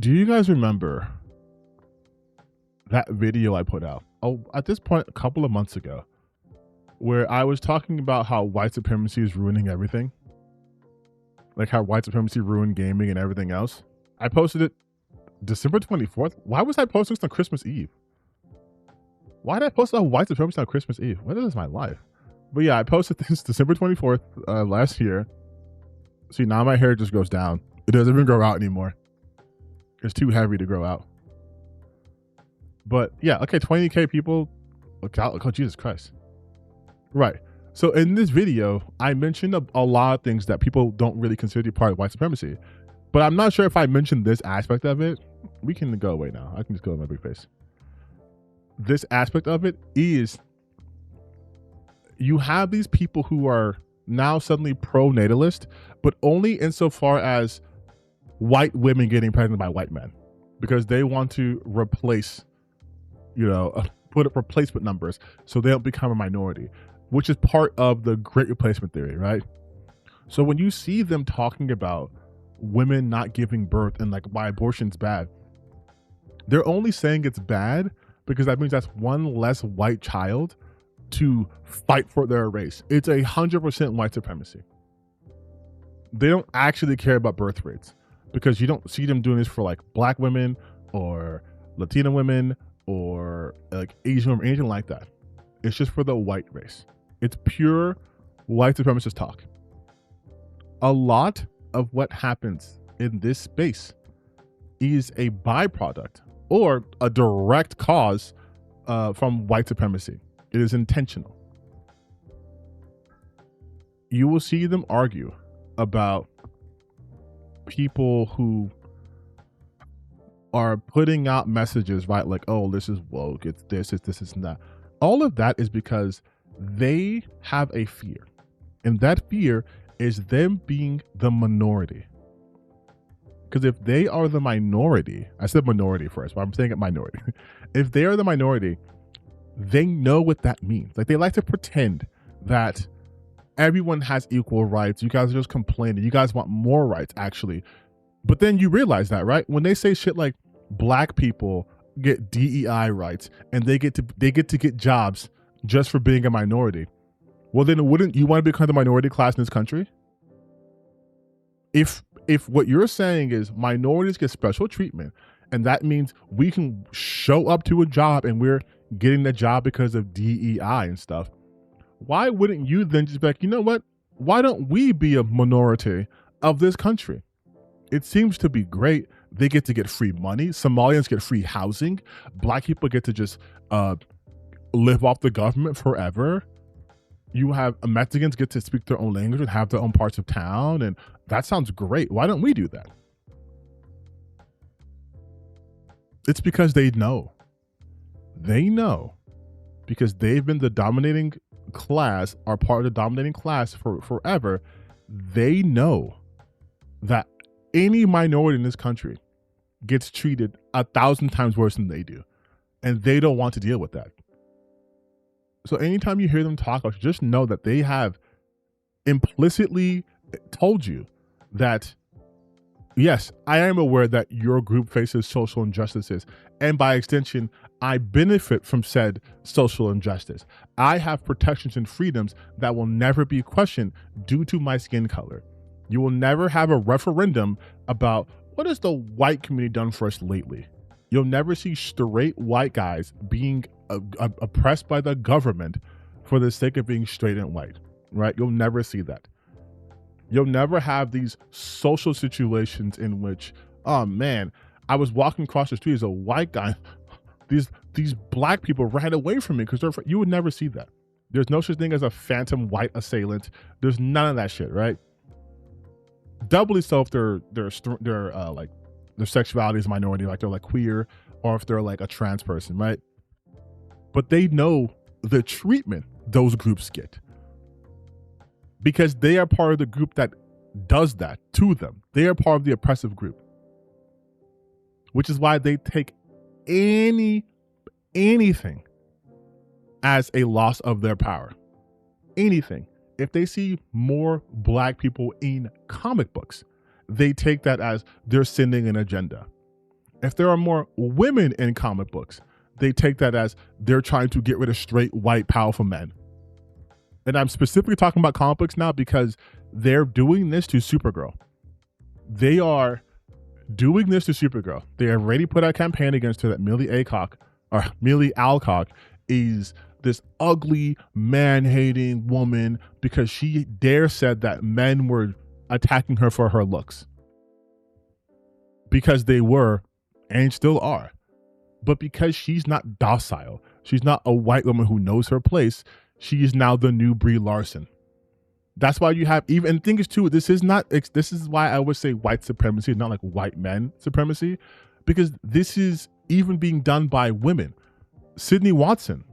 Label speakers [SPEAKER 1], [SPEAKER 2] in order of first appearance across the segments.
[SPEAKER 1] Do you guys remember that video I put out? Oh, at this point, a couple of months ago, where I was talking about how white supremacy is ruining everything. Like how white supremacy ruined gaming and everything else. I posted it December 24th. Why was I posting this on Christmas Eve? Why did I post about white supremacy on Christmas Eve? What is my life? But yeah, I posted this December 24th last year. See, now my hair just goes down. It doesn't even grow out anymore. It's too heavy to grow out. But yeah, okay, 20K people. Look out, oh, Jesus Christ. Right. So in this video, I mentioned a lot of things that people don't really consider to be part of white supremacy. But I'm not sure if I mentioned this aspect of it. We can go away now. I can just go in my big face. This aspect of it is you have these people who are now suddenly pro-natalist, but only insofar as white women getting pregnant by white men, because they want to replace, put up replacement numbers so they don't become a minority, which is part of the great replacement theory, right? So when you see them talking about women not giving birth and like why abortion's bad, they're only saying it's bad because that means that's one less white child to fight for their race. It's 100% white supremacy. They don't actually care about birth rates because you don't see them doing this for like black women or Latina women or like Asian or anything like that. It's just for the white race. It's pure white supremacist talk. A lot of what happens in this space is a byproduct or a direct cause from white supremacy. It is intentional. You will see them argue about people who are putting out messages, right? Like, oh, this is woke, it's this, it's this, and that. All of that is because they have a fear. And that fear is them being the minority. Because if they are the minority, I said minority first, but I'm saying it minority. If they are the minority, they know what that means. Like, they like to pretend that everyone has equal rights. You guys are just complaining. You guys want more rights, actually. But then you realize that, right? When they say shit like black people get DEI rights and they get to get jobs just for being a minority, well, then wouldn't you want to become the minority class in this country? If what you're saying is minorities get special treatment, and that means we can show up to a job and we're getting the job because of DEI and stuff, why wouldn't you then just be like, you know what? Why don't we be a minority of this country? It seems to be great. They get to get free money. Somalians get free housing. Black people get to just live off the government forever. You have Mexicans get to speak their own language and have their own parts of town. And that sounds great. Why don't we do that? It's because they know. They know because they've been the dominating class, are part of the dominating class for forever. They know that any minority in this country gets treated 1,000 times worse than they do. And they don't want to deal with that. So anytime you hear them talk, just know that they have implicitly told you that, yes, I am aware that your group faces social injustices. And by extension, I benefit from said social injustice. I have protections and freedoms that will never be questioned due to my skin color. You will never have a referendum about what has the white community done for us lately. You'll never see straight white guys being oppressed by the government for the sake of being straight and white, right? You'll never see that. You'll never have these social situations in which, oh man, I was walking across the street as a white guy. These black people ran away from me because you would never see that. There's no such thing as a phantom white assailant. There's none of that shit, right? Doubly so if their like their sexuality is a minority, like they're like queer, or if they're like a trans person, right? But they know the treatment those groups get because they are part of the group that does that to them. They are part of the oppressive group, which is why they take anything as a loss of their power. Anything. If they see more black people in comic books, they take that as they're sending an agenda. If there are more women in comic books, they take that as they're trying to get rid of straight, white, powerful men. And I'm specifically talking about comic books now because they're doing this to Supergirl. They are doing this to Supergirl. They have already put out a campaign against her that Millie Alcock is this ugly, man-hating woman because she said that men were attacking her for her looks. Because they were and still are. But because she's not docile, she's not a white woman who knows her place, she is now the new Brie Larson. That's why you have even, and the thing is too, this is why I would say white supremacy, not like white men supremacy, because this is even being done by women. Sydney Watson,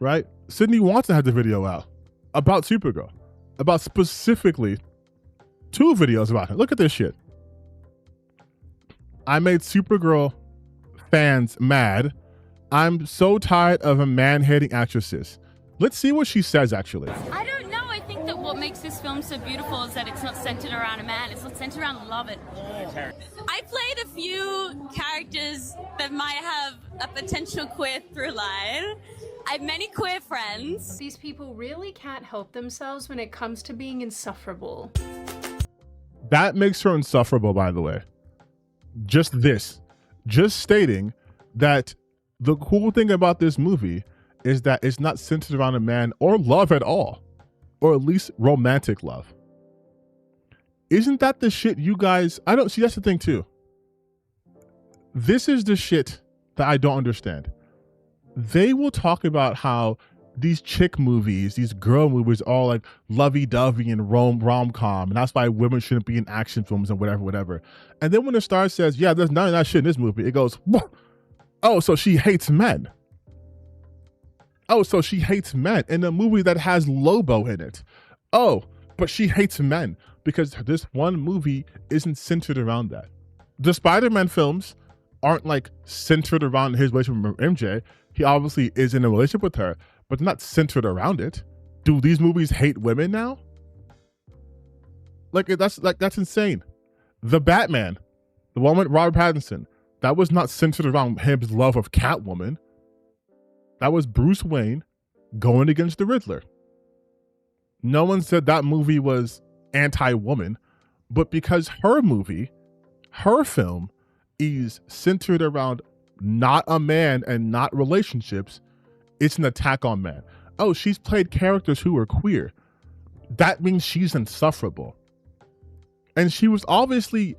[SPEAKER 1] right? Sydney Watson had the video out about Supergirl, about specifically 2 videos about her. Look at this shit. I made Supergirl fans mad. I'm so tired of a man-hating actresses. Let's see what she says, actually.
[SPEAKER 2] I don't know. I think that what makes this film so beautiful is that it's not centered around a man. It's not centered around love at all. I played a few characters that might have a potential queer through line. I have many queer friends.
[SPEAKER 3] These people really can't help themselves when it comes to being insufferable.
[SPEAKER 1] That makes her insufferable, by the way. Just stating that the cool thing about this movie is that it's not centered around a man or love at all, or at least romantic love. Isn't that the shit you guys, I don't see, that's the thing too. This is the shit that I don't understand. They will talk about how these chick movies, these girl movies, are all like lovey-dovey and rom-com, and that's why women shouldn't be in action films and whatever. And then when the star says, yeah, there's none of that shit in this movie, it goes, whoa. Oh, so she hates men. Oh, so she hates men in a movie that has Lobo in it. Oh, but she hates men because this one movie isn't centered around that. The Spider-Man films aren't like centered around his relationship with MJ. He obviously is in a relationship with her, but not centered around it. Do these movies hate women now? That's insane. The Batman, the one with Robert Pattinson, that was not centered around his love of Catwoman. That was Bruce Wayne going against the Riddler. No one said that movie was anti-woman, but because her movie, her film, is centered around not a man and not relationships, it's an attack on men. Oh, she's played characters who are queer. That means she's insufferable. And she was obviously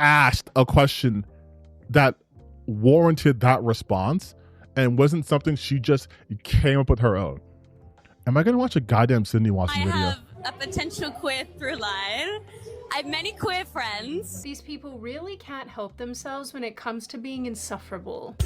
[SPEAKER 1] asked a question that warranted that response and wasn't something she just came up with her own. Am I gonna watch a goddamn Sydney Watson video?
[SPEAKER 2] I have a potential queer through line. I have many queer friends.
[SPEAKER 3] These people really can't help themselves when it comes to being insufferable.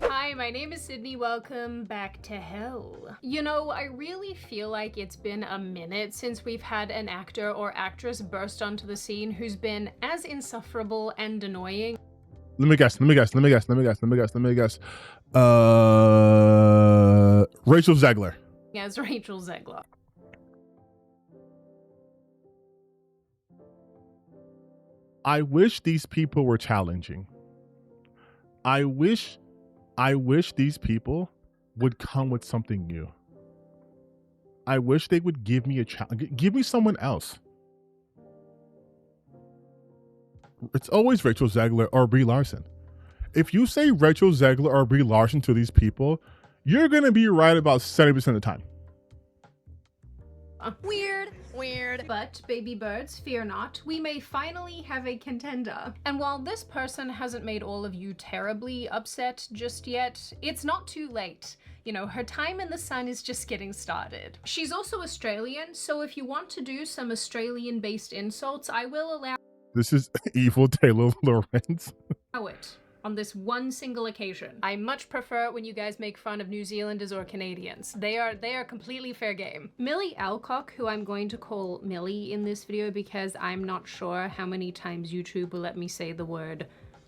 [SPEAKER 3] Hi, my name is Sydney. Welcome back to hell. You know, I really feel like it's been a minute since we've had an actor or actress burst onto the scene who's been as insufferable and annoying.
[SPEAKER 1] Let me guess. Rachel Zegler.
[SPEAKER 3] As Rachel Zegler.
[SPEAKER 1] I wish these people were challenging. I wish these people would come with something new. I wish they would give me a challenge. Give me someone else. It's always Rachel Zegler or Brie Larson. If you say Rachel Zegler or Brie Larson to these people, you're going to be right about 70% of the time.
[SPEAKER 3] Weird. But, baby birds, fear not. We may finally have a contender. And while this person hasn't made all of you terribly upset just yet, it's not too late. You know, her time in the sun is just getting started. She's also Australian, so if you want to do some Australian-based insults, I will allow
[SPEAKER 1] This is evil Taylor Lorenz.
[SPEAKER 3] it. On this one single occasion. I much prefer it when you guys make fun of New Zealanders or Canadians. They are completely fair game. Millie Alcock, who I'm going to call Millie in this video because I'm not sure how many times YouTube will let me say the word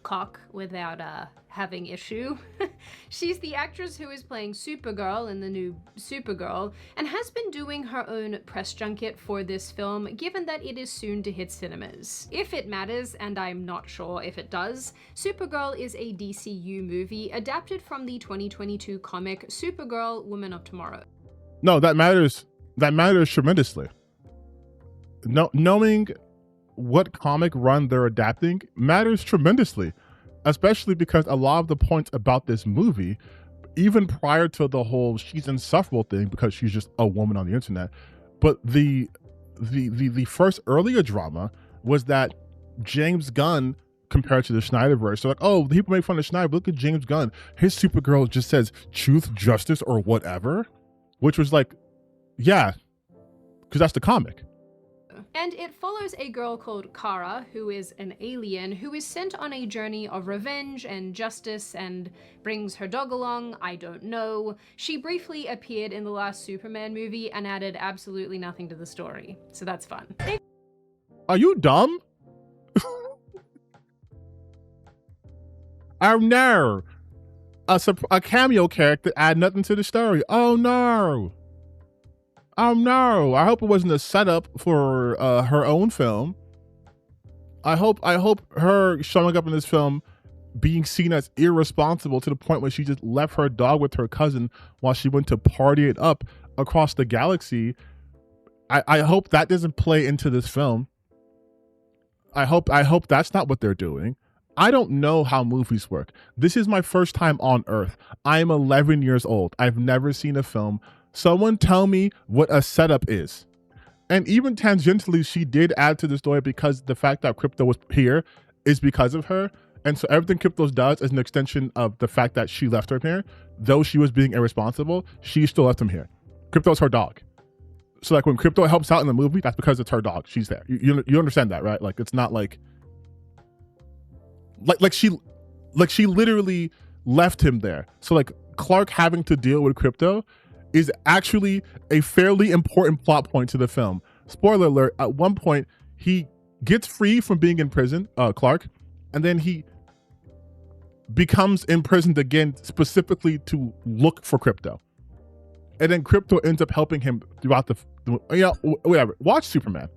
[SPEAKER 3] cock without having issue. She's the actress who is playing Supergirl in the new Supergirl and has been doing her own press junket for this film, given that it is soon to hit cinemas. If it matters, and I'm not sure if it does, Supergirl is a DCU movie adapted from the 2022 comic Supergirl, Woman of Tomorrow.
[SPEAKER 1] No, that matters. That matters tremendously. Knowing what comic run they're adapting matters tremendously, especially because a lot of the points about this movie, even prior to the whole she's insufferable thing because she's just a woman on the internet, but the first earlier drama was that James Gunn, compared to the Snyderverse, so like, oh, people make fun of Snyder, but look at James Gunn, his Supergirl just says truth, justice, or whatever, which was like, yeah, because that's the comic.
[SPEAKER 3] And it follows a girl called Kara, who is an alien, who is sent on a journey of revenge and justice and brings her dog along. I don't know. She briefly appeared in the last Superman movie and added absolutely nothing to the story. So that's fun.
[SPEAKER 1] Are you dumb? Oh no. A cameo character add nothing to the story. Oh no. Oh no, I hope it wasn't a setup for her own film. I hope her showing up in this film being seen as irresponsible to the point where she just left her dog with her cousin while she went to party it up across the galaxy. I hope that doesn't play into this film. I hope that's not what they're doing. I don't know how movies work. This is my first time on Earth. I am 11 years old. I've never seen a film. Someone tell me what a setup is. And even tangentially, she did add to the story because the fact that Crypto was here is because of her. And so everything Crypto does is an extension of the fact that she left her here. Though she was being irresponsible, she still left him here. Crypto's her dog. So like when Crypto helps out in the movie, that's because it's her dog. She's there. You understand that, right? Like it's not like she literally left him there. So like Clark having to deal with Crypto is actually a fairly important plot point to the film. Spoiler alert, at one point, he gets free from being in prison, Clark, and then he becomes imprisoned again specifically to look for Crypto. And then Crypto ends up helping him throughout whatever. Watch Superman.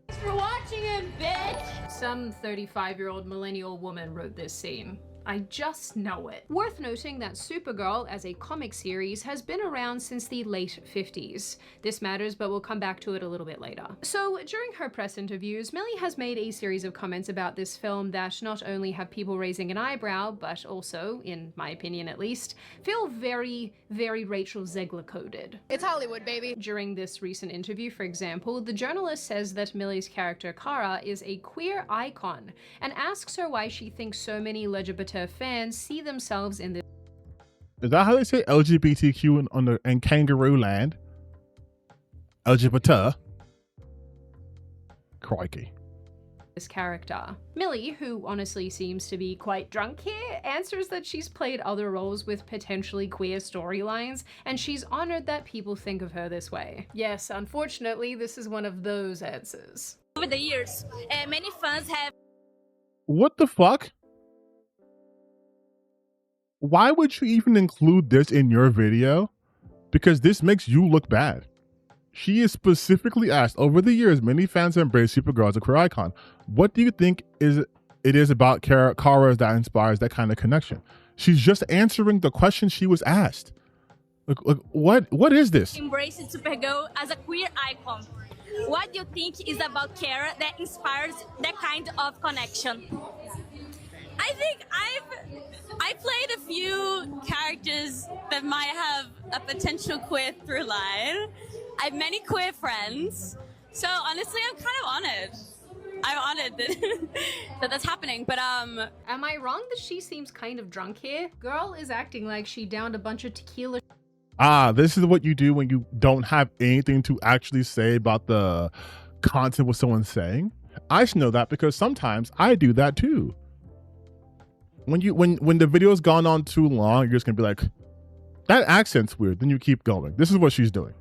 [SPEAKER 2] Thanks for watching him, bitch!
[SPEAKER 3] Some 35-year-old millennial woman wrote this scene. I just know it. Worth noting that Supergirl as a comic series has been around since the late 50s. This matters, but we'll come back to it a little bit later. So during her press interviews, Millie has made a series of comments about this film that not only have people raising an eyebrow, but also, in my opinion at least, feel very, very Rachel Zegler coded.
[SPEAKER 4] It's Hollywood, baby.
[SPEAKER 3] During this recent interview, for example, the journalist says that Millie's character Kara is a queer icon and asks her why she thinks so many LGBT fans see themselves in this.
[SPEAKER 1] Is that how they say LGBTQ in kangaroo land? LGBT. Crikey.
[SPEAKER 3] This character. Millie, who honestly seems to be quite drunk here, answers that she's played other roles with potentially queer storylines, and she's honored that people think of her this way. Yes, unfortunately, this is one of those answers.
[SPEAKER 2] Over the years, many fans have...
[SPEAKER 1] What the fuck? Why would you even include this in your video? Because this makes you look bad. She is specifically asked, over the years, many fans have embraced Supergirl as a queer icon. What do you think it is about Kara that inspires that kind of connection? She's just answering the question she was asked. Look, what is this?
[SPEAKER 2] Embracing Supergirl as a queer icon. What do you think is about Kara that inspires that kind of connection? I think I played a few characters that might have a potential queer through line. I have many queer friends, so honestly, I'm kind of honored. I'm honored that that's happening. But
[SPEAKER 3] am I wrong that she seems kind of drunk here? Girl is acting like she downed a bunch of tequila.
[SPEAKER 1] This is what you do when you don't have anything to actually say about the content what someone's saying. I should know that because sometimes I do that too. When the video's gone on too long, you're just gonna be like, that accent's weird. Then you keep going. This is what she's doing.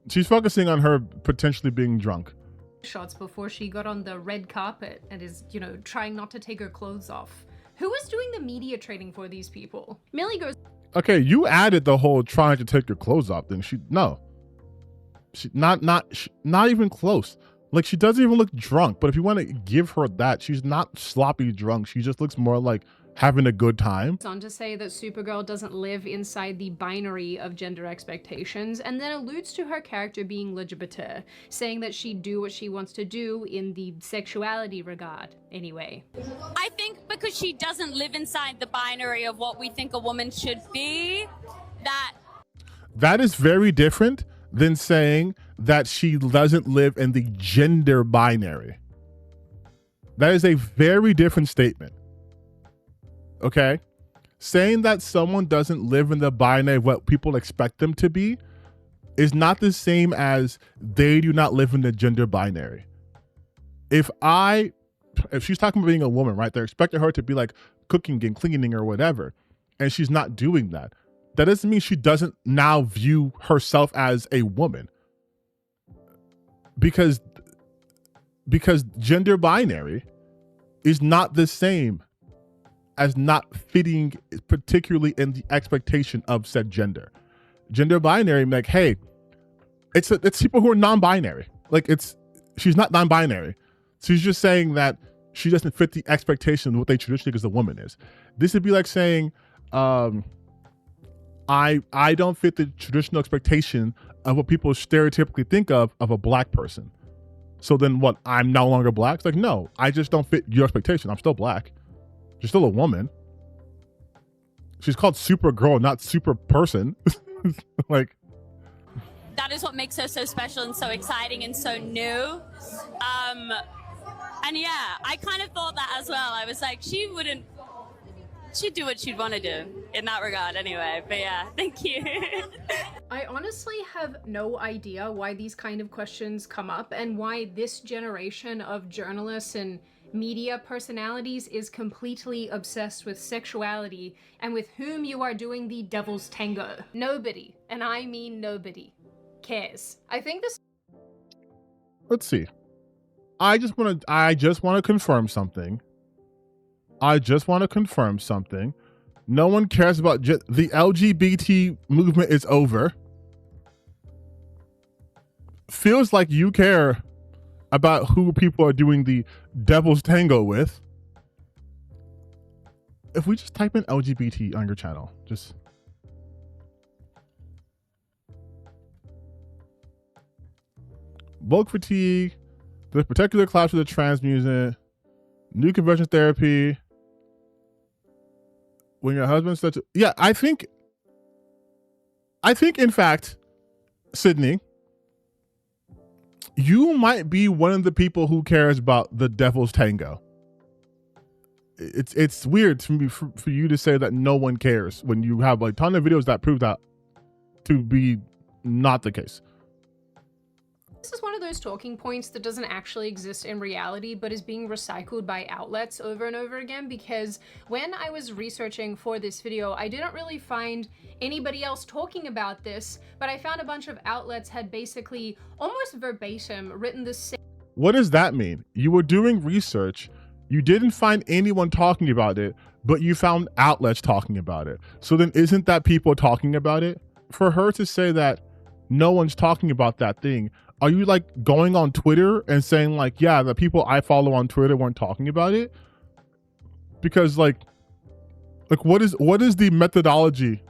[SPEAKER 1] She's focusing on her potentially being drunk.
[SPEAKER 3] Shots before she got on the red carpet and is, trying not to take her clothes off. Who is doing the media training for these people? Millie goes,
[SPEAKER 1] okay, you added the whole trying to take your clothes off thing. Not even close. Like, she doesn't even look drunk, but if you want to give her that, she's not sloppy drunk. She just looks more like having a good time.
[SPEAKER 3] On to say that Supergirl doesn't live inside the binary of gender expectations, and then alludes to her character being LGBT, saying that she'd do what she wants to do in the sexuality regard anyway.
[SPEAKER 2] I think because she doesn't live inside the binary of what we think a woman should be,
[SPEAKER 1] that is very different than saying that she doesn't live in the gender binary. That is a very different statement. Okay? Saying that someone doesn't live in the binary of what people expect them to be is not the same as they do not live in the gender binary. If she's talking about being a woman, right? They're expecting her to be like cooking and cleaning or whatever, and she's not doing that. That doesn't mean she doesn't now view herself as a woman. Because gender binary is not the same as not fitting particularly in the expectation of said gender. Gender binary, like, hey, it's people who are non-binary. Like, she's not non-binary. She's just saying that she doesn't fit the expectation of what they traditionally think as a woman is. This would be like saying, I don't fit the traditional expectation of what people stereotypically think of a black person. So then what, I'm no longer black? It's like, no, I just don't fit your expectation. I'm still black. She's still a woman. She's called Supergirl, not super person. Like,
[SPEAKER 2] that is what makes her so special and so exciting and so new. And yeah, I kind of thought that as well. I was like, she'd do what she'd want to do in that regard anyway. But yeah, thank you.
[SPEAKER 3] I honestly have no idea why these kind of questions come up and why this generation of journalists and media personalities is completely obsessed with sexuality and with whom you are doing the devil's tango. Nobody, and I mean nobody, cares. I think this...
[SPEAKER 1] Let's see. I just want to confirm something. No one cares about the LGBT movement is over. Feels like you care about who people are doing the devil's tango with. If we just type in LGBT on your channel, just bulk fatigue, the particular class of the trans music, new conversion therapy, when your husband's such a, yeah, I think in fact, Sydney, you might be one of the people who cares about the devil's tango. It's weird for you to say that no one cares when you have a ton of videos that prove that to be not the case.
[SPEAKER 3] This is one of those talking points that doesn't actually exist in reality, but is being recycled by outlets over and over again, because when I was researching for this video, I didn't really find anybody else talking about this, but I found a bunch of outlets had basically almost verbatim written the same.
[SPEAKER 1] What does that mean? You were doing research, you didn't find anyone talking about it, but you found outlets talking about it. So then isn't that people talking about it? For her to say that no one's talking about that thing, are you like going on Twitter and saying like, yeah, the people I follow on Twitter weren't talking about it? Because like what is the methodology?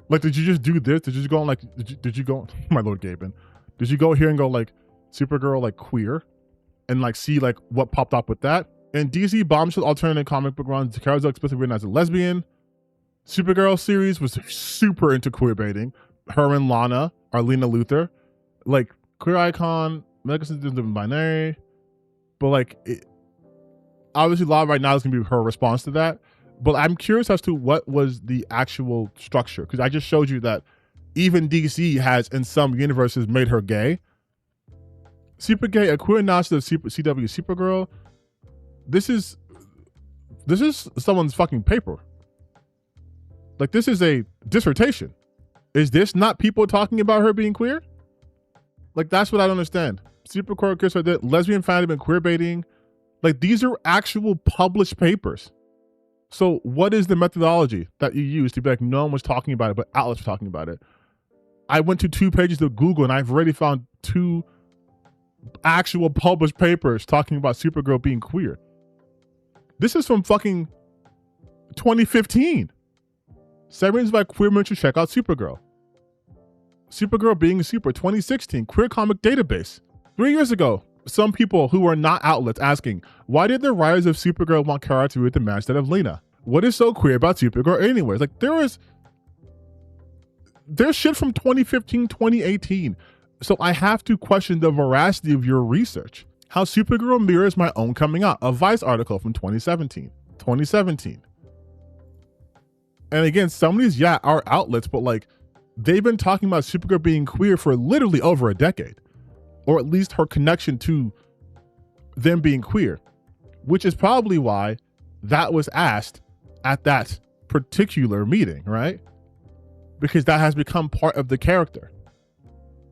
[SPEAKER 1] Like, did you just do this? Did you just go on like, did you go, my Lord Gaben, did you go here and go like Supergirl like queer and like see like what popped up with that? In DC Bombshell alternative comic book runs, Kara's explicitly written as a lesbian. Supergirl series was super into queer baiting. Her and Lana, Arlena Luther, like queer icon, medical system binary, but like obviously Lana right now is gonna be her response to that. But I'm curious as to what was the actual structure, because I just showed you that even DC has in some universes made her gay. Super gay, a queer nod of CW Supergirl. This is someone's fucking paper. Like, this is a dissertation. Is this not people talking about her being queer? Like, that's what I don't understand. Supergirl, lesbian fandom and queer baiting. Like, these are actual published papers. So what is the methodology that you use to be like, no one was talking about it, but outlets were talking about it? I went to 2 pages of Google and I've already found 2 actual published papers talking about Supergirl being queer. This is from fucking 2015. 7 reasons why queer men should check out Supergirl. Supergirl being super, 2016, Queer Comic Database. 3 years ago, some people who are not outlets asking, why did the writers of Supergirl want Kara to be with the man instead of Lena? What is so queer about Supergirl anyways? Like, there's shit from 2015, 2018. So I have to question the veracity of your research. How Supergirl mirrors my own coming out, a Vice article from 2017. And again, some of these, yeah, are outlets, but like, they've been talking about Supergirl being queer for literally over a decade, or at least her connection to them being queer, which is probably why that was asked at that particular meeting, right? Because that has become part of the character.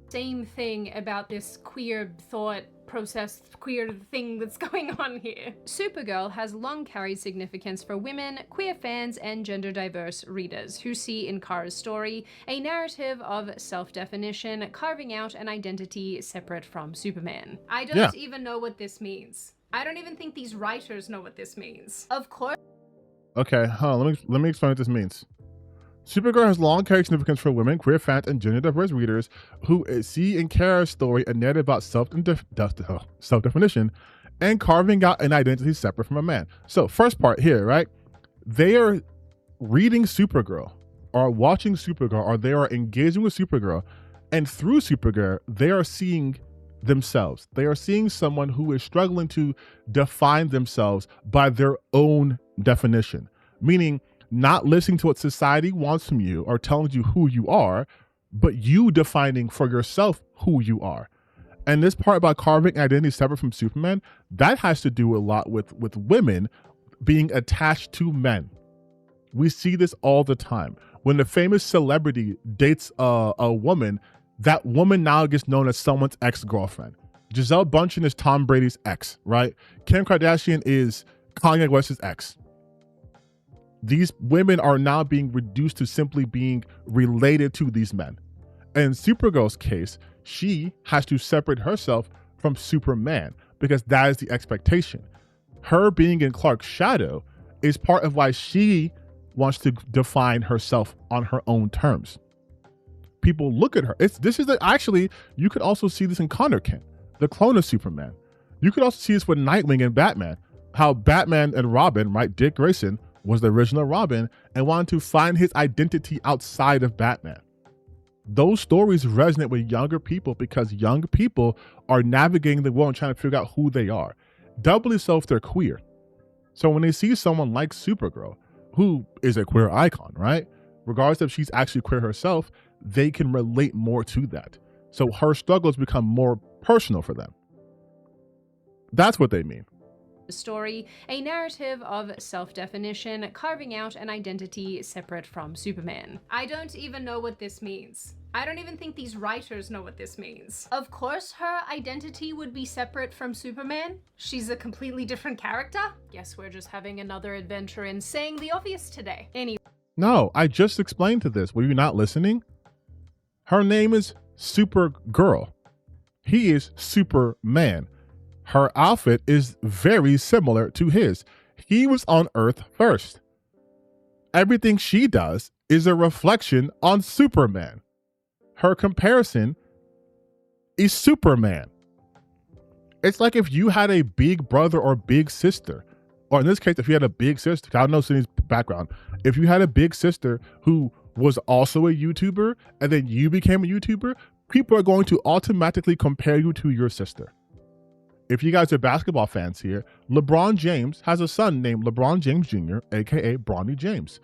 [SPEAKER 3] Same thing about this queer thought process, queer thing that's going on here. Supergirl has long carried significance for women, queer fans, and gender diverse readers who see in Kara's story a narrative of self-definition, carving out an identity separate from Superman. I don't even know what this means. I don't even think these writers know what this means. Of course.
[SPEAKER 1] Okay, let me explain what this means. Supergirl has long carried significance for women, queer fans, and gender diverse readers who see in Kara's story a narrative about self-definition and carving out an identity separate from a man. So first part here, right? They are reading Supergirl or watching Supergirl, or they are engaging with Supergirl, and through Supergirl, they are seeing themselves. They are seeing someone who is struggling to define themselves by their own definition, meaning not listening to what society wants from you or telling you who you are, but you defining for yourself who you are. And this part about carving identity separate from Superman, that has to do a lot with women being attached to men. We see this all the time. When a famous celebrity dates a woman, that woman now gets known as someone's ex-girlfriend. Gisele Bündchen is Tom Brady's ex, right? Kim Kardashian is Kanye West's ex. These women are now being reduced to simply being related to these men. And in Supergirl's case, she has to separate herself from Superman because that is the expectation. Her being in Clark's shadow is part of why she wants to define herself on her own terms. People look at her. Actually, you could also see this in Connor Kent, the clone of Superman. You could also see this with Nightwing and Batman, how Batman and Robin, right, Dick Grayson, was the original Robin and wanted to find his identity outside of Batman. Those stories resonate with younger people because young people are navigating the world and trying to figure out who they are. Doubly so if they're queer. So when they see someone like Supergirl, who is a queer icon, right? Regardless if she's actually queer herself, they can relate more to that. So her struggles become more personal for them. That's what they mean.
[SPEAKER 3] Story, a narrative of self-definition, carving out an identity separate from Superman. I don't even know what this means. I don't even think these writers know what this means. Of course her identity would be separate from Superman. She's a completely different character. Guess we're just having another adventure in saying the obvious today. Anyway.
[SPEAKER 1] No, I just explained to this. Were you not listening? Her name is Supergirl. He is Superman. Her outfit is very similar to his. He was on Earth first. Everything she does is a reflection on Superman. Her comparison is Superman. It's like if you had a big brother or big sister, or in this case, if you had a big sister, I don't know Cindy's background. If you had a big sister who was also a YouTuber and then you became a YouTuber, people are going to automatically compare you to your sister. If you guys are basketball fans here, LeBron James has a son named LeBron James Jr., aka Bronny James.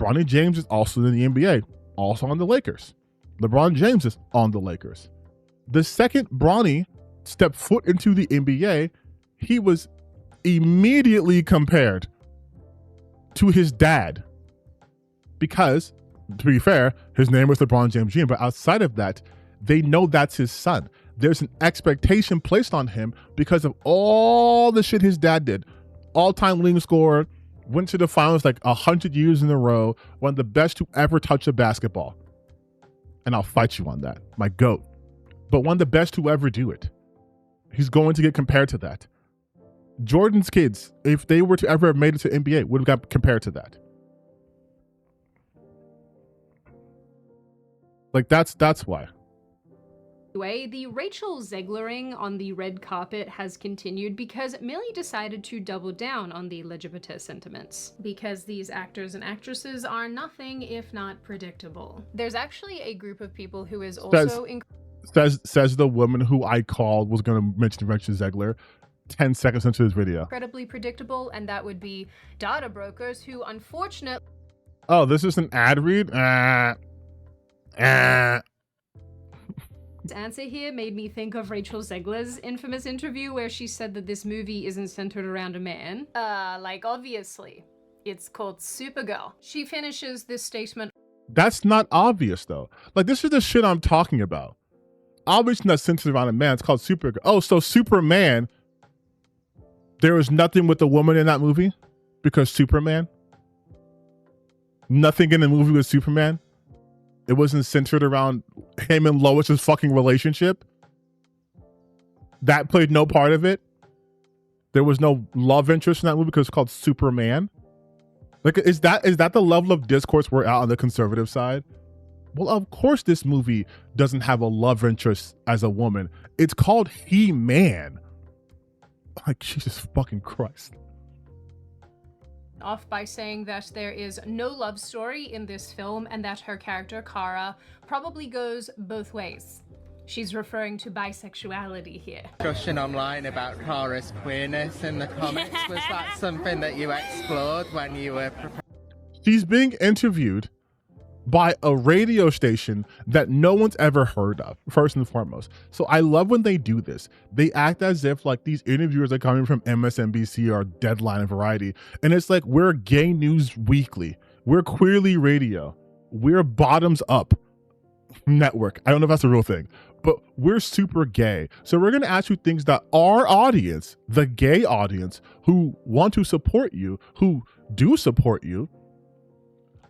[SPEAKER 1] Bronny James is also in the NBA, also on the Lakers. LeBron James is on the Lakers. The second Bronny stepped foot into the NBA, he was immediately compared to his dad. Because, to be fair, his name was LeBron James Jr., but outside of that, they know that's his son. There's an expectation placed on him because of all the shit his dad did. All-time leading scorer, went to the finals like 100 years in a row, one of the best to ever touch a basketball. And I'll fight you on that, my GOAT. But one of the best to ever do it. He's going to get compared to that. Jordan's kids, if they were to ever have made it to NBA, would have got compared to that. Like that's why.
[SPEAKER 3] Anyway, the Rachel Zeglering on the red carpet has continued because Millie decided to double down on the LGBT sentiments. Because these actors and actresses are nothing if not predictable. There's actually a group of people who is also
[SPEAKER 1] says the woman who I called was going to mention Rachel Zegler 10 seconds into this video.
[SPEAKER 3] Incredibly predictable, and that would be data brokers who unfortunately...
[SPEAKER 1] Oh, this is an ad read?
[SPEAKER 3] His answer here made me think of Rachel Zegler's infamous interview where she said that this movie isn't centered around a man. Like obviously. It's called Supergirl. She finishes this statement.
[SPEAKER 1] That's not obvious though. Like this is the shit I'm talking about. Obviously not centered around a man. It's called Supergirl. Oh, so Superman, there was nothing with the woman in that movie? Because Superman? Nothing in the movie with Superman? It wasn't centered around him and Lois's fucking relationship? That played no part of it? There was no love interest in that movie because it's called Superman? Like, is that the level of discourse we're at on the conservative side? Well, of course this movie doesn't have a love interest as a woman. It's called He-Man. Like, Jesus fucking Christ.
[SPEAKER 3] Off by saying that there is no love story in this film and that her character, Kara, probably goes both ways. She's referring to bisexuality here.
[SPEAKER 4] Discussion online about Kara's queerness in the comics. Was that something that you explored when you were preparing?
[SPEAKER 1] She's being interviewed by a radio station that no one's ever heard of, first and foremost. So I love when they do this. They act as if like these interviewers are coming from MSNBC or Deadline and Variety. And it's like, we're Gay News Weekly. We're Queerly Radio. We're Bottoms Up Network. I don't know if that's a real thing, but we're super gay. So we're going to ask you things that our audience, the gay audience who want to support you, who do support you,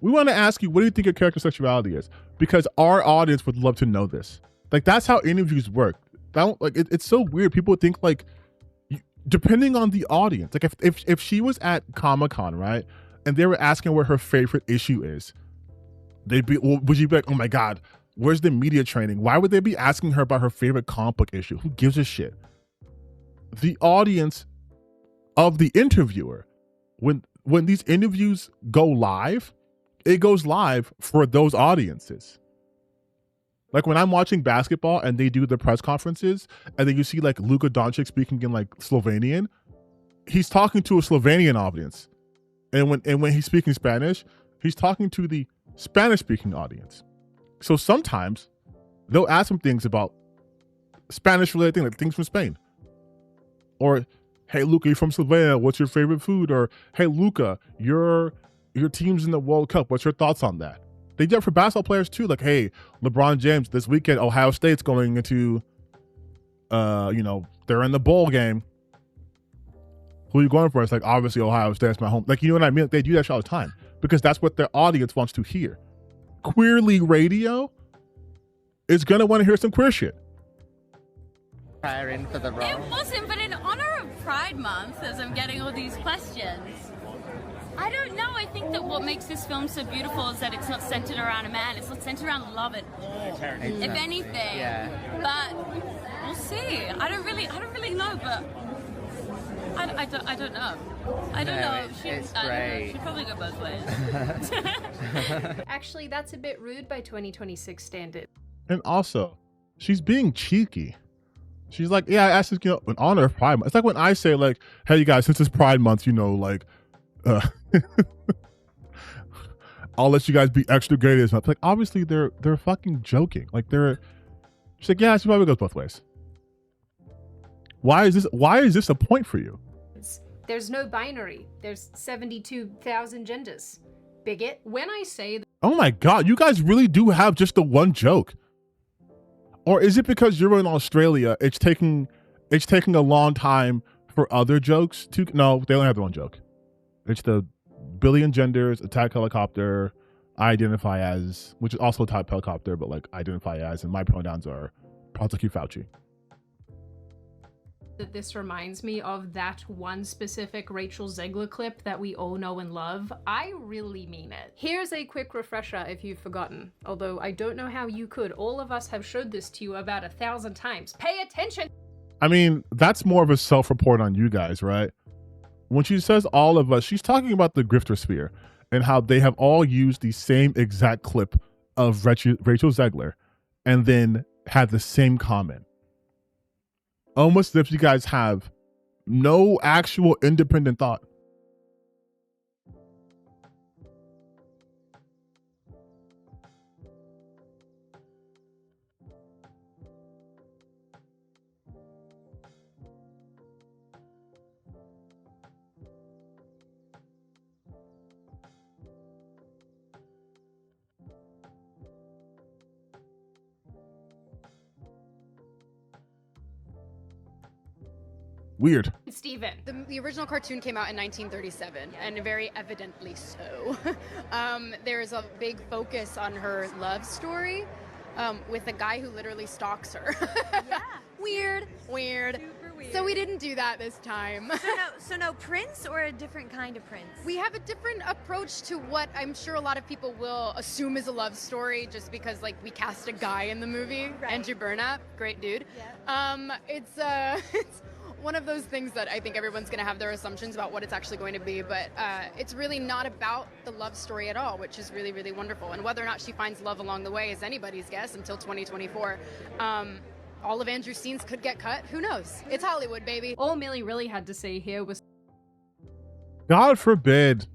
[SPEAKER 1] we want to ask you, what do you think your character's sexuality is? Because our audience would love to know this. Like, that's how interviews work. It's so weird. People think like, depending on the audience, like if she was at Comic-Con, right? And they were asking what her favorite issue is, would you be like, oh my God, where's the media training? Why would they be asking her about her favorite comic book issue? Who gives a shit? The audience of the interviewer, when these interviews go live, it goes live for those audiences. Like when I'm watching basketball and they do the press conferences and then you see like Luka Doncic speaking in like Slovenian, he's talking to a Slovenian audience. And when he's speaking Spanish, he's talking to the Spanish speaking audience. So sometimes they'll ask him things about Spanish related things, like things from Spain. Or, hey Luka, you're from Slovenia, what's your favorite food? Or, hey Luka, your team's in the World Cup. What's your thoughts on that? They do it for basketball players too. Like, hey, LeBron James, this weekend, Ohio State's going into, they're in the bowl game. Who are you going for? It's like, obviously Ohio State's my home. Like, you know what I mean? Like, they do that shit all the time because that's what their audience wants to hear. Queerly Radio is going to want to hear some queer shit.
[SPEAKER 4] Preparing for the role.
[SPEAKER 2] It wasn't, but in honor of Pride Month, as I'm getting all these questions, I don't know. I think that what makes this film so beautiful is that it's not centered around a man. It's not centered around love at all,
[SPEAKER 4] Exactly.
[SPEAKER 2] if anything.
[SPEAKER 4] Yeah.
[SPEAKER 2] But we'll see. I don't really know, but I don't know. I don't know.
[SPEAKER 4] It's great.
[SPEAKER 2] She'd probably go both ways.
[SPEAKER 3] Actually, that's a bit rude by 2026 standards.
[SPEAKER 1] And also, she's being cheeky. She's like, yeah, I asked this, in honor of Pride Month. It's like when I say like, hey, you guys, since it's Pride Month, I'll let you guys be extra gay this month. Like, obviously they're fucking joking. Like she's like, yeah, she probably goes both ways. Why is this a point for you?
[SPEAKER 3] There's no binary. There's 72,000 genders. Bigot. When I say
[SPEAKER 1] Oh my God, you guys really do have just the one joke. Or is it because you're in Australia, it's taking a long time for other jokes to, no, they only have the one joke. It's the billion genders, attack helicopter, I identify as, which is also type helicopter, but like identify as, and my pronouns are prosecute Fauci.
[SPEAKER 3] That this reminds me of that one specific Rachel Zegler clip that we all know and love. I really mean it. Here's a quick refresher if you've forgotten, although I don't know how you could. All of us have showed this to you about 1,000 times. Pay attention!
[SPEAKER 1] I mean, that's more of a self-report on you guys, right? When she says all of us, she's talking about the grifter sphere and how they have all used the same exact clip of Rachel Zegler and then had the same comment. Almost as if you guys have no actual independent thought. Weird.
[SPEAKER 3] Steven.
[SPEAKER 5] The original cartoon came out in 1937, and very evidently so. There's a big focus on her love story with a guy who literally stalks her.
[SPEAKER 6] Yeah.
[SPEAKER 5] Weird.
[SPEAKER 6] Super weird.
[SPEAKER 5] So we didn't do that this time.
[SPEAKER 6] So no Prince, or a different kind of Prince?
[SPEAKER 5] We have a different approach to what I'm sure a lot of people will assume is a love story, just because like we cast a guy in the movie.
[SPEAKER 6] Right.
[SPEAKER 5] Andrew Burnap, great dude.
[SPEAKER 6] Yeah.
[SPEAKER 5] It's one of those things that I think everyone's going to have their assumptions about what it's actually going to be, but it's really not about the love story at all, which is really, really wonderful. And whether or not she finds love along the way is anybody's guess until 2024. All of Andrew's scenes could get cut. Who knows? It's Hollywood, baby.
[SPEAKER 3] All Millie really had to say here was,
[SPEAKER 1] God forbid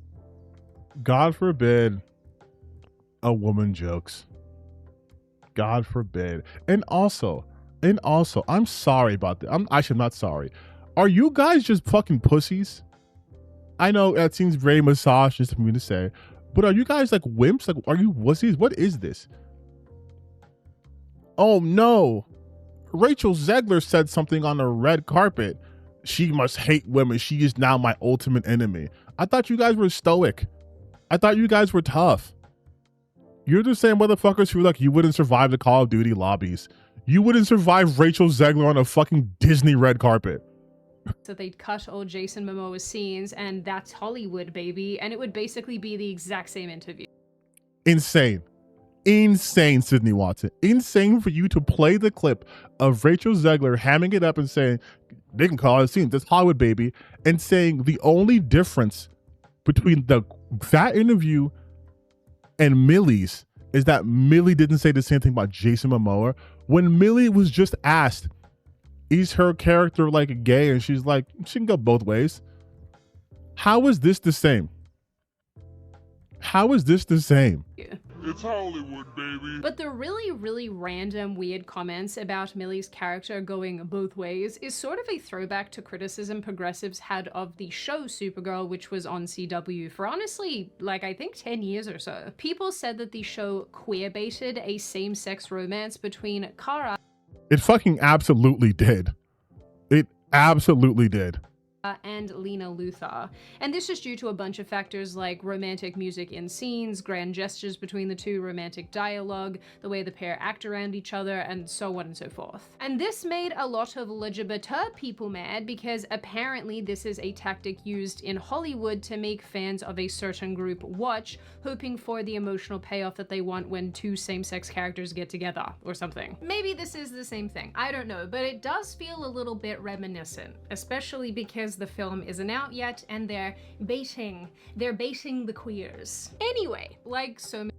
[SPEAKER 1] a woman jokes. God forbid. And also, I'm sorry about that. I'm not sorry. Are you guys just fucking pussies? I know that seems very misogynist for me to say, but are you guys like wimps? Like, are you wussies? What is this? Oh no. Rachel Zegler said something on the red carpet. She must hate women. She is now my ultimate enemy. I thought you guys were stoic. I thought you guys were tough. You're the same motherfuckers who like you wouldn't survive the Call of Duty lobbies. You wouldn't survive Rachel Zegler on a fucking Disney red carpet.
[SPEAKER 3] so they'd cut all Jason Momoa's scenes, and that's Hollywood, baby. And it would basically be the exact same interview.
[SPEAKER 1] Insane. Insane, Sydney Watson. Insane for you to play the clip of Rachel Zegler hamming it up and saying, they can call it scenes, that's Hollywood, baby, and saying the only difference between that interview and Millie's is that Millie didn't say the same thing about Jason Momoa. When Millie was just asked, is her character like gay? And she's like, she can go both ways. How is this the same? How is this the same?
[SPEAKER 3] Yeah.
[SPEAKER 7] It's Hollywood, baby.
[SPEAKER 3] But the really, really random, weird comments about Millie's character going both ways is sort of a throwback to criticism progressives had of the show Supergirl, which was on CW for honestly, like I think 10 years or so. People said that the show queer-baited a same-sex romance between Kara
[SPEAKER 1] It fucking absolutely did. It absolutely did.
[SPEAKER 3] and Lena Luthor. And this is due to a bunch of factors like romantic music in scenes, grand gestures between the two, romantic dialogue, the way the pair act around each other, and so on and so forth. And this made a lot of LGBT people mad because apparently this is a tactic used in Hollywood to make fans of a certain group watch, hoping for the emotional payoff that they want when two same-sex characters get together or something. Maybe this is the same thing, I don't know, but it does feel a little bit reminiscent, especially because the film isn't out yet and they're baiting the queers. Anyway, like so many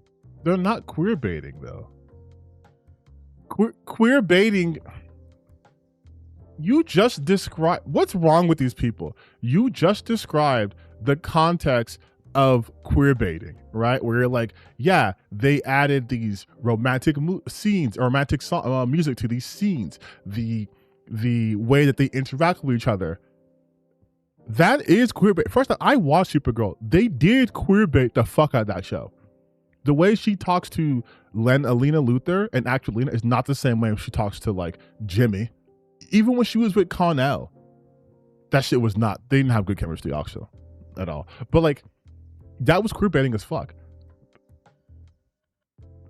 [SPEAKER 1] They're not queer baiting though. Queer baiting. You just described, what's wrong with these people? You just described the context of queer baiting, right? Where you're like, yeah, they added these romantic scenes, or romantic music to these scenes, the way that they interact with each other. That is queer bait. First, I watched Supergirl. They did queer bait the fuck out of that show. The way she talks to Lena Luthor and actual Lena is not the same way she talks to like Jimmy. Even when she was with Connell, that shit was not, they didn't have good chemistry also at all. But like, That was queer baiting as fuck.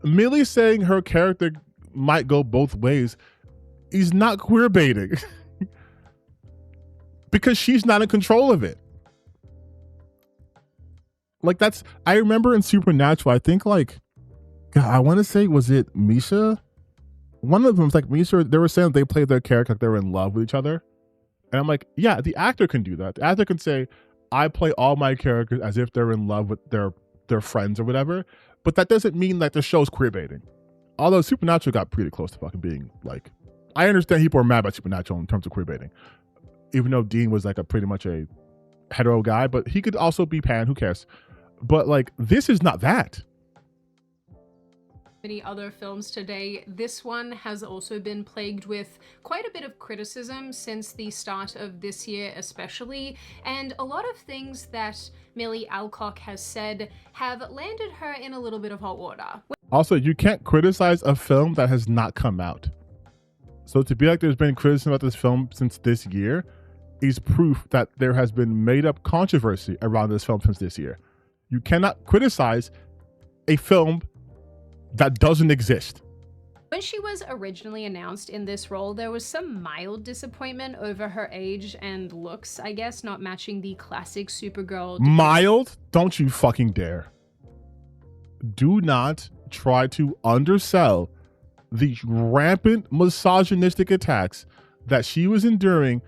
[SPEAKER 1] Millie saying her character might go both ways is not queer baiting because she's not in control of it. Like that's, I remember in Supernatural, I think like, God, I want to say, was it Misha? One of them was like Misha, they were saying they played their character like they were in love with each other. And I'm like, yeah, the actor can do that. The actor can say, I play all my characters as if they're in love with their friends or whatever. But that doesn't mean like the show's queer baiting. Although Supernatural got pretty close to fucking being like, I understand people are mad about Supernatural in terms of queer baiting. Even though Dean was like pretty much a hetero guy, but he could also be pan, who cares? But like, this is not that.
[SPEAKER 3] Many other films today, this one has also been plagued with quite a bit of criticism since the start of this year especially, and a lot of things that Millie Alcock has said have landed her in a little bit of hot water.
[SPEAKER 1] Also, you can't criticize a film that has not come out. So to be like there's been criticism about this film since this year is proof that there has been made up controversy around this film since this year. You cannot criticize a film that doesn't exist.
[SPEAKER 3] When she was originally announced in this role, there was some mild disappointment over her age and looks, I guess, not matching the classic Supergirl.
[SPEAKER 1] Mild? Don't you fucking dare. Do not try to undersell the rampant misogynistic attacks that she was enduring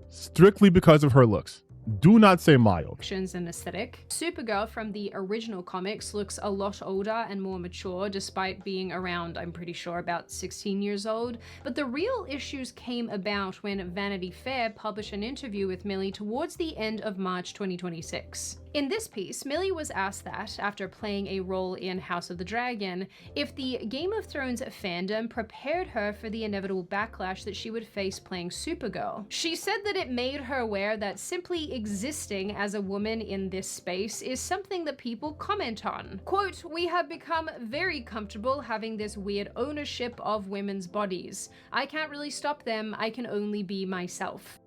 [SPEAKER 1] strictly because of her looks. Do not say mild.
[SPEAKER 3] And aesthetic. Supergirl from the original comics looks a lot older and more mature despite being around, I'm pretty sure, about 16 years old. But the real issues came about when Vanity Fair published an interview with Millie towards the end of March 2026. In this piece, Millie was asked that, after playing a role in House of the Dragon, if the Game of Thrones fandom prepared her for the inevitable backlash that she would face playing Supergirl. She said that it made her aware that simply existing as a woman in this space is something that people comment on. Quote, "We have become very comfortable having this weird ownership of women's bodies. I can't really stop them, I can only be myself."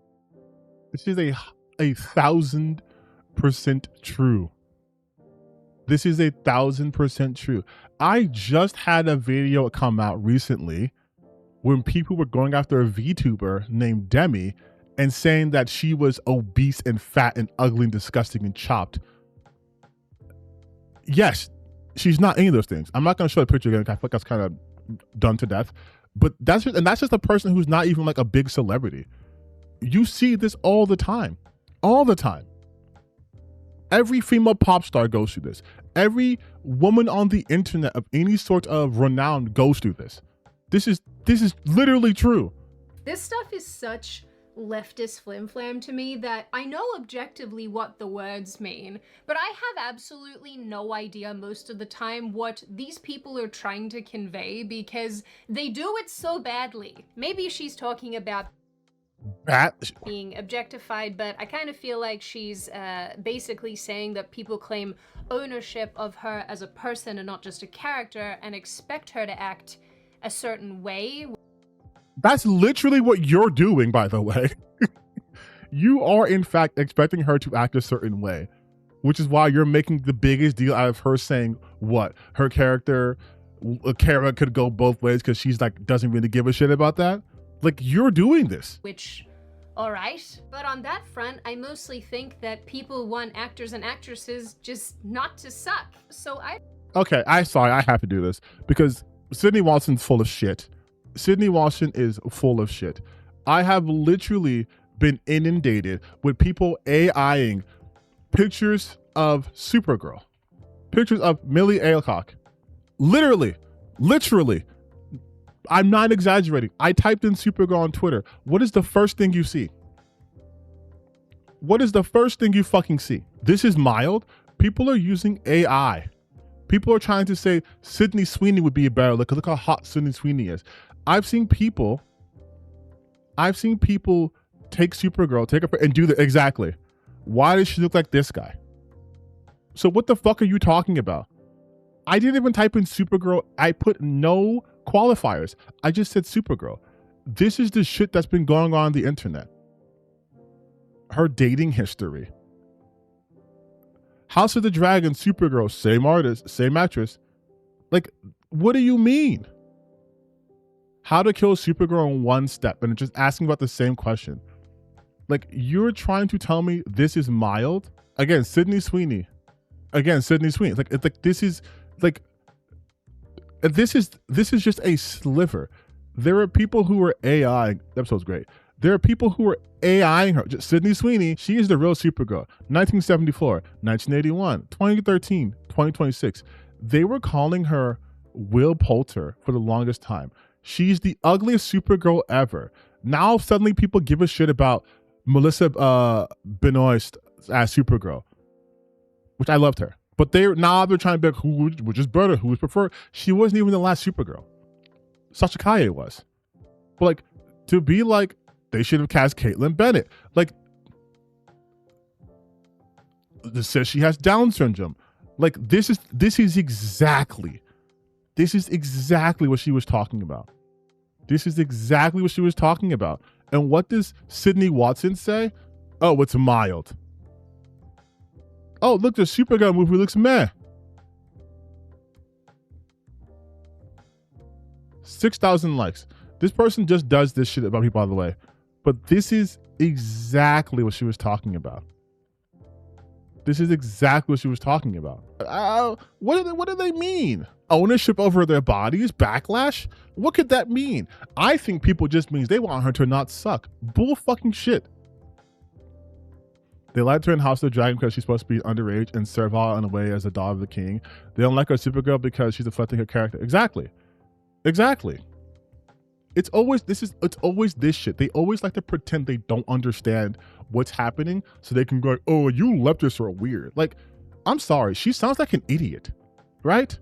[SPEAKER 1] This is a 1,000% true. This is 1,000% true. I just had a video come out recently when people were going after a VTuber named Demi and saying that she was obese and fat and ugly and disgusting and chopped. Yes, she's not any of those things. I'm not going to show the picture again because I feel like that's kind of done to death. But that's just a person who's not even like a big celebrity. You see this all the time. All the time. Every female pop star goes through this. Every woman on the internet of any sort of renown goes through this. This is literally true.
[SPEAKER 3] This stuff is such leftist flim-flam to me that I know objectively what the words mean, but I have absolutely no idea most of the time what these people are trying to convey because they do it so badly. Maybe she's talking about being objectified, but I kind of feel like she's basically saying that people claim ownership of her as a person and not just a character and expect her to act a certain way.
[SPEAKER 1] That's literally what you're doing, by the way. You are, in fact, expecting her to act a certain way, which is why you're making the biggest deal out of her saying what? Her character, Kara could go both ways because she's like, doesn't really give a shit about that. Like, you're doing this.
[SPEAKER 3] Which, all right. But on that front, I mostly think that people want actors and actresses just not to suck. So
[SPEAKER 1] Okay, I have to do this because Sydney Walston's full of shit. Sydney Walston is full of shit. I have literally been inundated with people AIing pictures of Supergirl, pictures of Millie Alcock. Literally. I'm not exaggerating. I typed in Supergirl on Twitter. What is the first thing you see? What is the first thing you fucking see? This is mild. People are using AI. People are trying to say Sydney Sweeney would be a better look. Look how hot Sydney Sweeney is. I've seen people take Supergirl, take her and do the exactly. Why does she look like this guy? So what the fuck are you talking about? I didn't even type in Supergirl. I put no qualifiers. I just said Supergirl. This is the shit that's been going on the internet. Her dating history. House of the Dragon, Supergirl, same artist, same actress. Like, what do you mean? How to Kill Supergirl in One Step, and just asking about the same question. Like, you're trying to tell me this is mild? Again, Sydney Sweeney. Like, it's like this is just a sliver. There are people who are AI. That episode's great. There are people who are AIing her. Just Sydney Sweeney, she is the real Supergirl. 1974, 1981, 2013, 2026. They were calling her Will Poulter for the longest time. She's the ugliest Supergirl ever. Now suddenly people give a shit about Melissa Benoist as Supergirl, which I loved her. But they're trying to be like, which is better, who is preferred. She wasn't even the last Supergirl. Sasha Kaye was. But like, to be like, they should have cast Caitlin Bennett. Like, this says she has Down syndrome. Like, this is exactly what she was talking about. This is exactly what she was talking about. And what does Sydney Watson say? Oh, it's mild. Oh, look, the Supergirl movie looks meh. 6,000 likes. This person just does this shit about people, by the way. But this is exactly what she was talking about. This is exactly what she was talking about. What do they mean? Ownership over their bodies? Backlash? What could that mean? I think people just means they want her to not suck. Bull fucking shit. They liked her in House of the Dragon because she's supposed to be underage and servile in a way as a daughter of the king. They don't like her Supergirl because she's reflecting her character. Exactly. It's always this shit. They always like to pretend they don't understand what's happening so they can go, oh, you leftists are weird. Like, I'm sorry, she sounds like an idiot, right?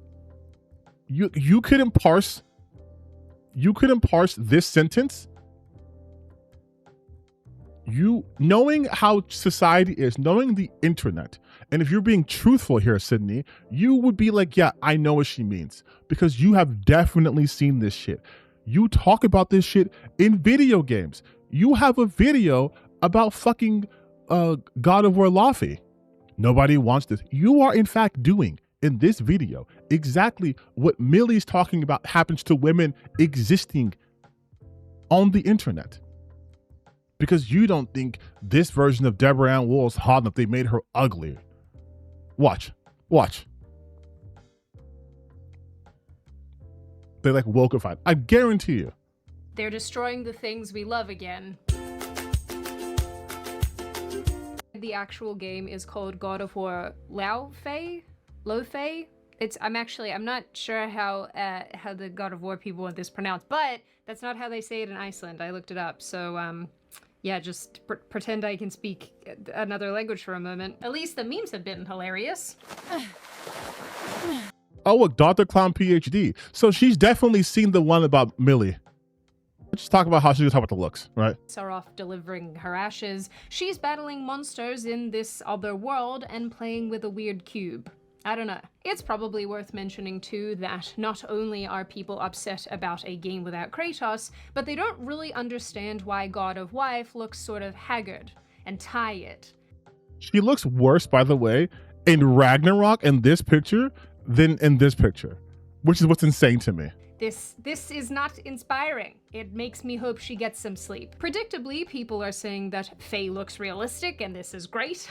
[SPEAKER 1] You couldn't parse this sentence. Knowing how society is, knowing the internet, and if you're being truthful here, Sydney, you would be like, yeah, I know what she means, because you have definitely seen this shit. You talk about this shit in video games. You have a video about fucking God of War Laufey. Nobody wants this. You are in fact doing in this video exactly what Millie's talking about happens to women existing on the internet. Because you don't think this version of Deborah Ann Wool is hot enough, they made her ugly. Watch. They like wokeified. I guarantee you.
[SPEAKER 3] They're destroying the things we love again. The actual game is called God of War Laufey. I'm not sure how the God of War people want this pronounced, but that's not how they say it in Iceland. I looked it up. So yeah, just pretend I can speak another language for a moment. At least the memes have been hilarious.
[SPEAKER 1] Oh, look, Dr. Clown PhD. So she's definitely seen the one about Millie. Let's just talk about how she's gonna talk about the looks, right?
[SPEAKER 3] Are off delivering her ashes. She's battling monsters in this other world and playing with a weird cube. I don't know. It's probably worth mentioning too that not only are people upset about a game without Kratos, but they don't really understand why God of Wife looks sort of haggard and tired.
[SPEAKER 1] She looks worse, by the way, in Ragnarok in this picture than in this picture, which is what's insane to me.
[SPEAKER 3] This is not inspiring. It makes me hope she gets some sleep. Predictably, people are saying that Faye looks realistic and this is great,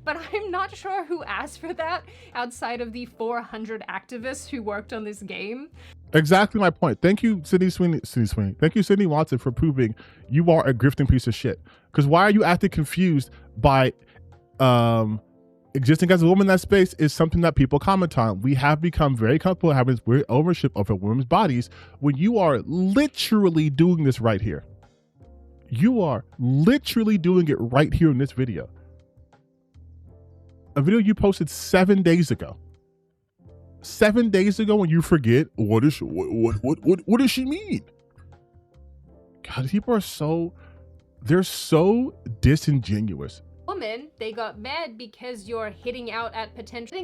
[SPEAKER 3] but I'm not sure who asked for that outside of the 400 activists who worked on this game.
[SPEAKER 1] Exactly my point. Thank you, Sydney Sweeney. Thank you, Sydney Watson, for proving you are a grifting piece of shit. Because why are you acting confused by existing as a woman in that space is something that people comment on. We have become very comfortable having this weird ownership over women's bodies when you are literally doing this right here. You are literally doing it right here in this video. A video you posted 7 days ago. 7 days ago, when you forget, what does she mean? God, people are they're so disingenuous.
[SPEAKER 3] woman, they got mad because you're hitting out at potential.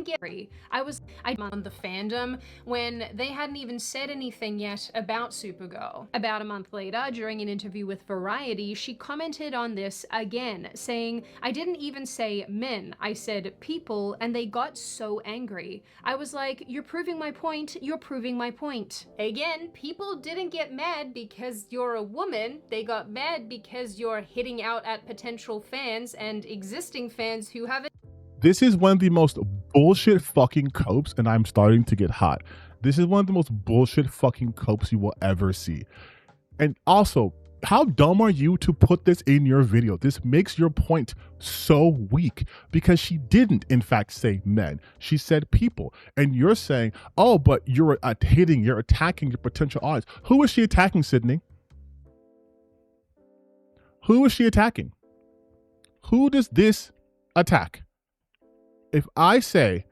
[SPEAKER 3] I'm on the fandom when they hadn't even said anything yet about Supergirl. About a month later, during an interview with Variety, she commented on this again, saying, I didn't even say men, I said people, and they got so angry. I was like, you're proving my point, you're proving my point. Again, people didn't get mad because you're a woman, they got mad because you're hitting out at potential fans and existing fans who haven't.
[SPEAKER 1] This is one of the most bullshit fucking copes, and I'm starting to get hot. This is one of the most bullshit fucking copes you will ever see. And also, how dumb are you to put this in your video? This makes your point so weak because she didn't, in fact, say men. She said people. And you're saying, oh, but you're attacking your potential audience. Who is she attacking, Sydney? Who is she attacking? Who does this attack? If I say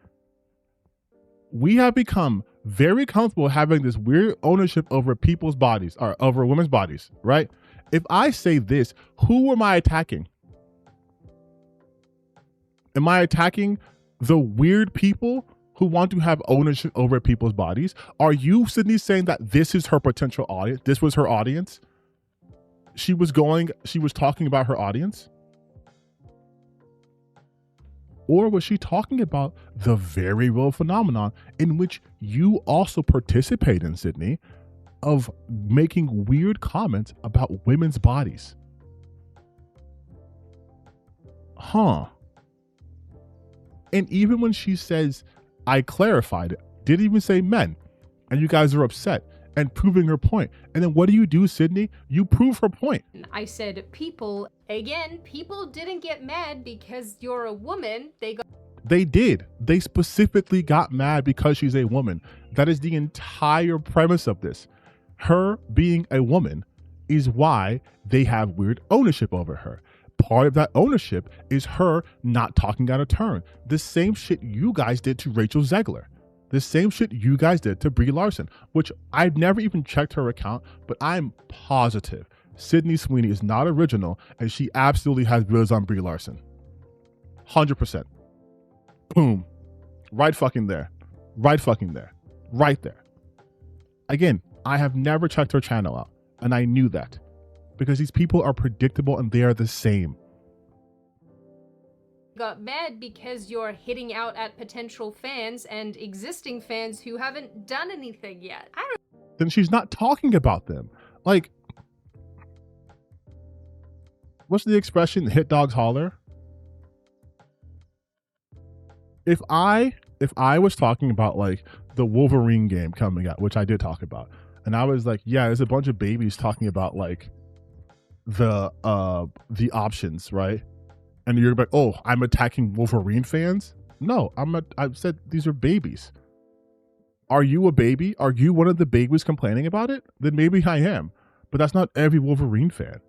[SPEAKER 1] we have become very comfortable having this weird ownership over people's bodies or over women's bodies, right? If I say this, who am I attacking? Am I attacking the weird people who want to have ownership over people's bodies? Are you, Sydney, saying that this is her potential audience? This was her audience? She was talking about her audience? Or was she talking about the very real phenomenon in which you also participate in, Sydney, of making weird comments about women's bodies? Huh. And even when she says, I clarified it, didn't even say men, and you guys are upset and proving her point. And then what do, Sydney? You prove her point.
[SPEAKER 3] I said people. Again, people didn't get mad because you're a woman.
[SPEAKER 1] They did. They specifically got mad because she's a woman. That is the entire premise of this. Her being a woman is why they have weird ownership over her. Part of that ownership is her not talking out of turn. The same shit you guys did to Rachel Zegler. The same shit you guys did to Brie Larson, which I've never even checked her account, but I'm positive Sydney Sweeney is not original and she absolutely has videos on Brie Larson. 100%. Boom. Right fucking there. Right fucking there. Right there. Again, I have never checked her channel out, and I knew that because these people are predictable and they are the same.
[SPEAKER 3] Got mad because you're hitting out at potential fans and existing fans who haven't done anything yet.
[SPEAKER 1] Then she's not talking about them. Like, what's the expression? Hit dogs holler. If I was talking about like the Wolverine game coming out, which I did talk about, and I was like, yeah, there's a bunch of babies talking about like the options, right? And you're like, oh, I'm attacking Wolverine fans? No, I said these are babies. Are you a baby? Are you one of the babies complaining about it? Then maybe I am. But that's not every Wolverine fan.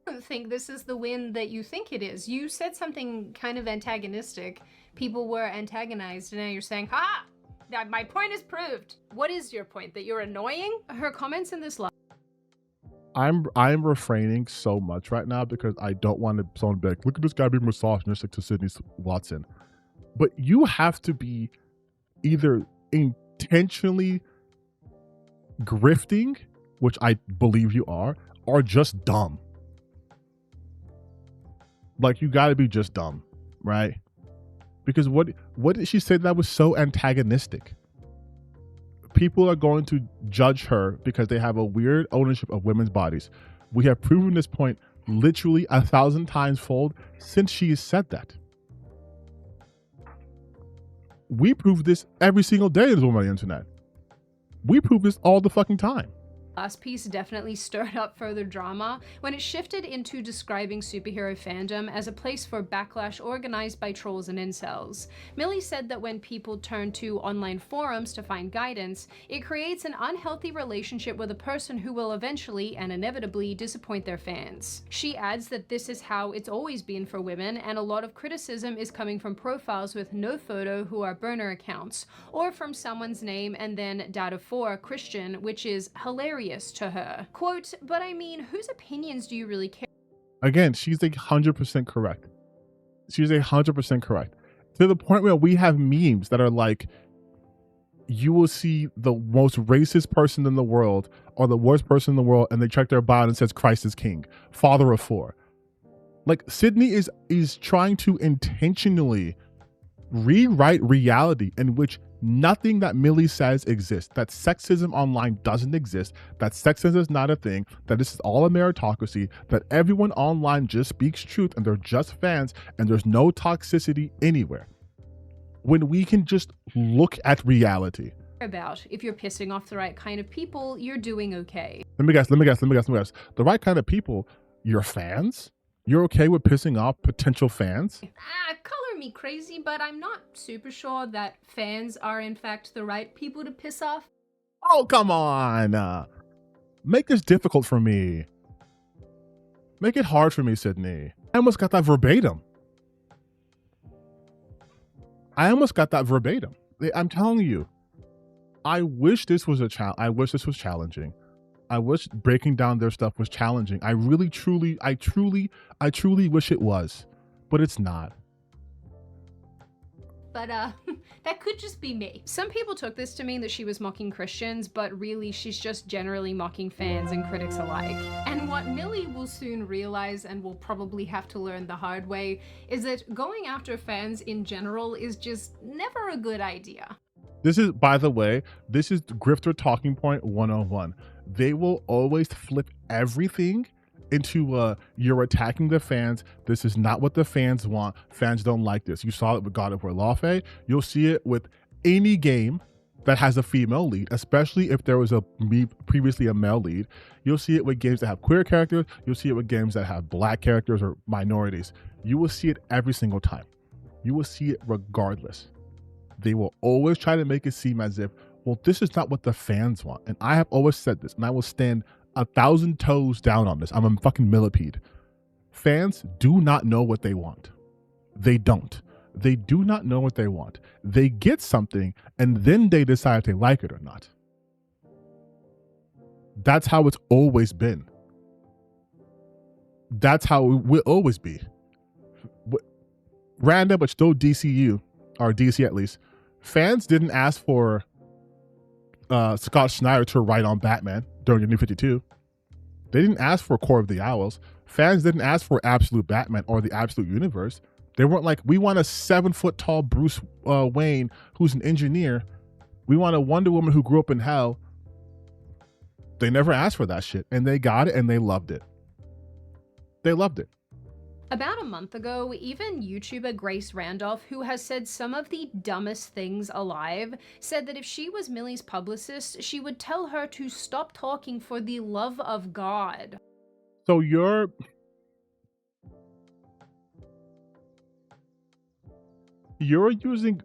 [SPEAKER 3] I don't think this is the win that you think it is. You said something kind of antagonistic. People were antagonized, and now you're saying, ha! My point is proved. What is your point? That you're annoying? Her comments in this live.
[SPEAKER 1] I'm refraining so much right now because I don't want someone to be like, look at this guy being misogynistic to Sydney Watson. But you have to be either intentionally grifting, which I believe you are, or just dumb. Like, you gotta be just dumb, right? Because what did she say that was so antagonistic? People are going to judge her because they have a weird ownership of women's bodies. We have proven this point literally 1,000 times fold since she has said that. We prove this every single day as on the internet. We prove this all the fucking time.
[SPEAKER 3] Last piece definitely stirred up further drama when it shifted into describing superhero fandom as a place for backlash organized by trolls and incels. Millie said that when people turn to online forums to find guidance, it creates an unhealthy relationship with a person who will eventually and inevitably disappoint their fans. She adds that this is how it's always been for women, and a lot of criticism is coming from profiles with no photo who are burner accounts, or from someone's name and then data for Christian, which is hilarious to her. Quote, but I mean, whose opinions do you really care?
[SPEAKER 1] Again, she's like 100% correct. She's 100% correct. To the point where we have memes that are like, you will see the most racist person in the world or the worst person in the world, and they check their bio and it says Christ is king, father of four. Like, Sydney is trying to intentionally rewrite reality in which nothing that Millie says exists, that sexism online doesn't exist, that sexism is not a thing, that this is all a meritocracy, that everyone online just speaks truth and they're just fans and there's no toxicity anywhere. When we can just look at reality.
[SPEAKER 3] About if you're pissing off the right kind of people, you're doing okay.
[SPEAKER 1] Let me guess. The right kind of people, your fans? You're okay with pissing off potential fans?
[SPEAKER 3] Color me crazy, but I'm not super sure that fans are in fact the right people to piss off.
[SPEAKER 1] Oh, come on. Make this difficult for me. Make it hard for me, Sydney. I almost got that verbatim. I'm telling you. I wish this was challenging. I wish breaking down their stuff was challenging. I truly wish it was, but it's not.
[SPEAKER 3] But that could just be me. Some people took this to mean that she was mocking Christians, but really she's just generally mocking fans and critics alike. And what Millie will soon realize, and will probably have to learn the hard way, is that going after fans in general is just never a good idea.
[SPEAKER 1] This is, by the way, this is Grifter Talking Point 101. They will always flip everything into you're attacking the fans. This is not what the fans want. Fans don't like this. You saw it with God of War Lawfare. You'll see it with any game that has a female lead, especially if there was previously a male lead. You'll see it with games that have queer characters. You'll see it with games that have black characters or minorities. You will see it every single time. You will see it regardless. They will always try to make it seem as if, well, this is not what the fans want. And I have always said this, and I will stand 1,000 toes down on this. I'm a fucking millipede. Fans do not know what they want. They don't. They do not know what they want. They get something, and then they decide if they like it or not. That's how it's always been. That's how it will always be. Random, but still DCU, or DC at least. Fans didn't ask for Scott Snyder to write on Batman during the New 52. They didn't ask for Core of the Owls. Fans didn't ask for Absolute Batman or the Absolute Universe. They weren't like, we want a 7-foot-tall Bruce Wayne who's an engineer. We want a Wonder Woman who grew up in hell. They never asked for that shit, and they got it, and they loved it. They loved it.
[SPEAKER 3] About a month ago, even YouTuber Grace Randolph, who has said some of the dumbest things alive, said that if she was Millie's publicist, she would tell her to stop talking for the love of God.
[SPEAKER 1] So you're using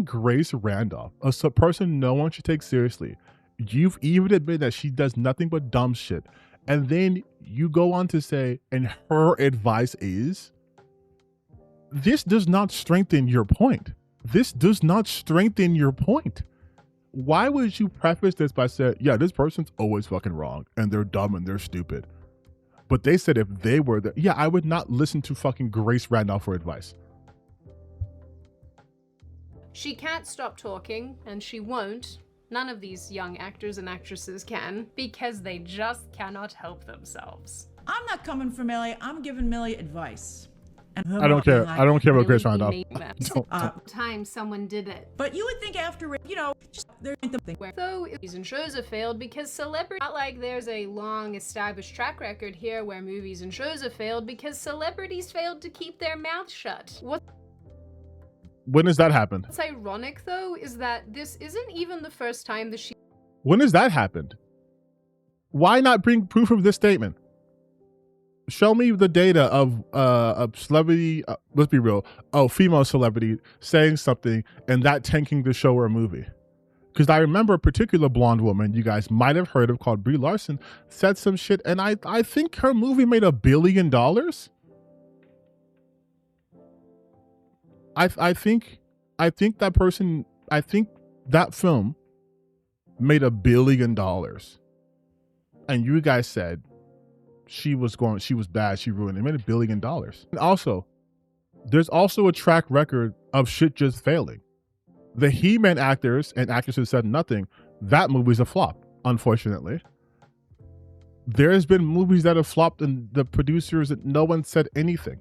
[SPEAKER 1] Grace Randolph, a person no one should take seriously. You've even admitted that she does nothing but dumb shit. And then you go on to say, and her advice is, this does not strengthen your point. This does not strengthen your point. Why would you preface this by saying, yeah, this person's always fucking wrong and they're dumb and they're stupid. But they said if they were there, yeah, I would not listen to fucking Grace Randolph for advice.
[SPEAKER 3] She can't stop talking, and she won't. None of these young actors and actresses can, because they just cannot help themselves.
[SPEAKER 8] I'm not coming for Millie. I'm giving Millie advice. And
[SPEAKER 1] I don't care. I don't care about Grace Randolph.
[SPEAKER 3] Time someone did it.
[SPEAKER 8] But you would think after, just they're the thing.
[SPEAKER 3] Though movies and shows have failed because celebrities, not like there's a long established track record here where movies and shows have failed because celebrities failed to keep their mouths shut.
[SPEAKER 1] When has that happened?
[SPEAKER 3] What's ironic though is that this isn't even the first time that she.
[SPEAKER 1] When has that happened? Why not bring proof of this statement? Show me the data of a celebrity, let's be real, female celebrity saying something and that tanking the show or a movie. Because I remember a particular blonde woman you guys might have heard of called Brie Larson said some shit, and I think her movie made $1 billion. I think that film made $1 billion. And you guys said, she was bad, she ruined it. It made $1 billion. And also, there's also a track record of shit just failing. The He-Man actors and actresses said nothing. That movie's a flop, unfortunately. There's been movies that have flopped and the producers, no one said anything.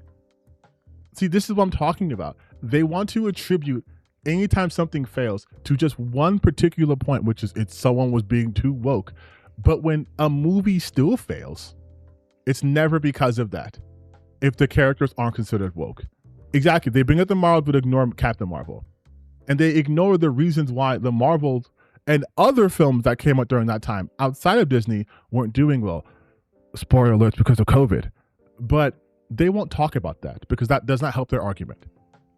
[SPEAKER 1] See, this is what I'm talking about. They want to attribute anytime something fails to just one particular point, which is someone was being too woke. But when a movie still fails, it's never because of that. If the characters aren't considered woke. Exactly. They bring up the Marvel but ignore Captain Marvel. And they ignore the reasons why the Marvel and other films that came out during that time outside of Disney weren't doing well. Spoiler alerts because of COVID. But they won't talk about that because that does not help their argument.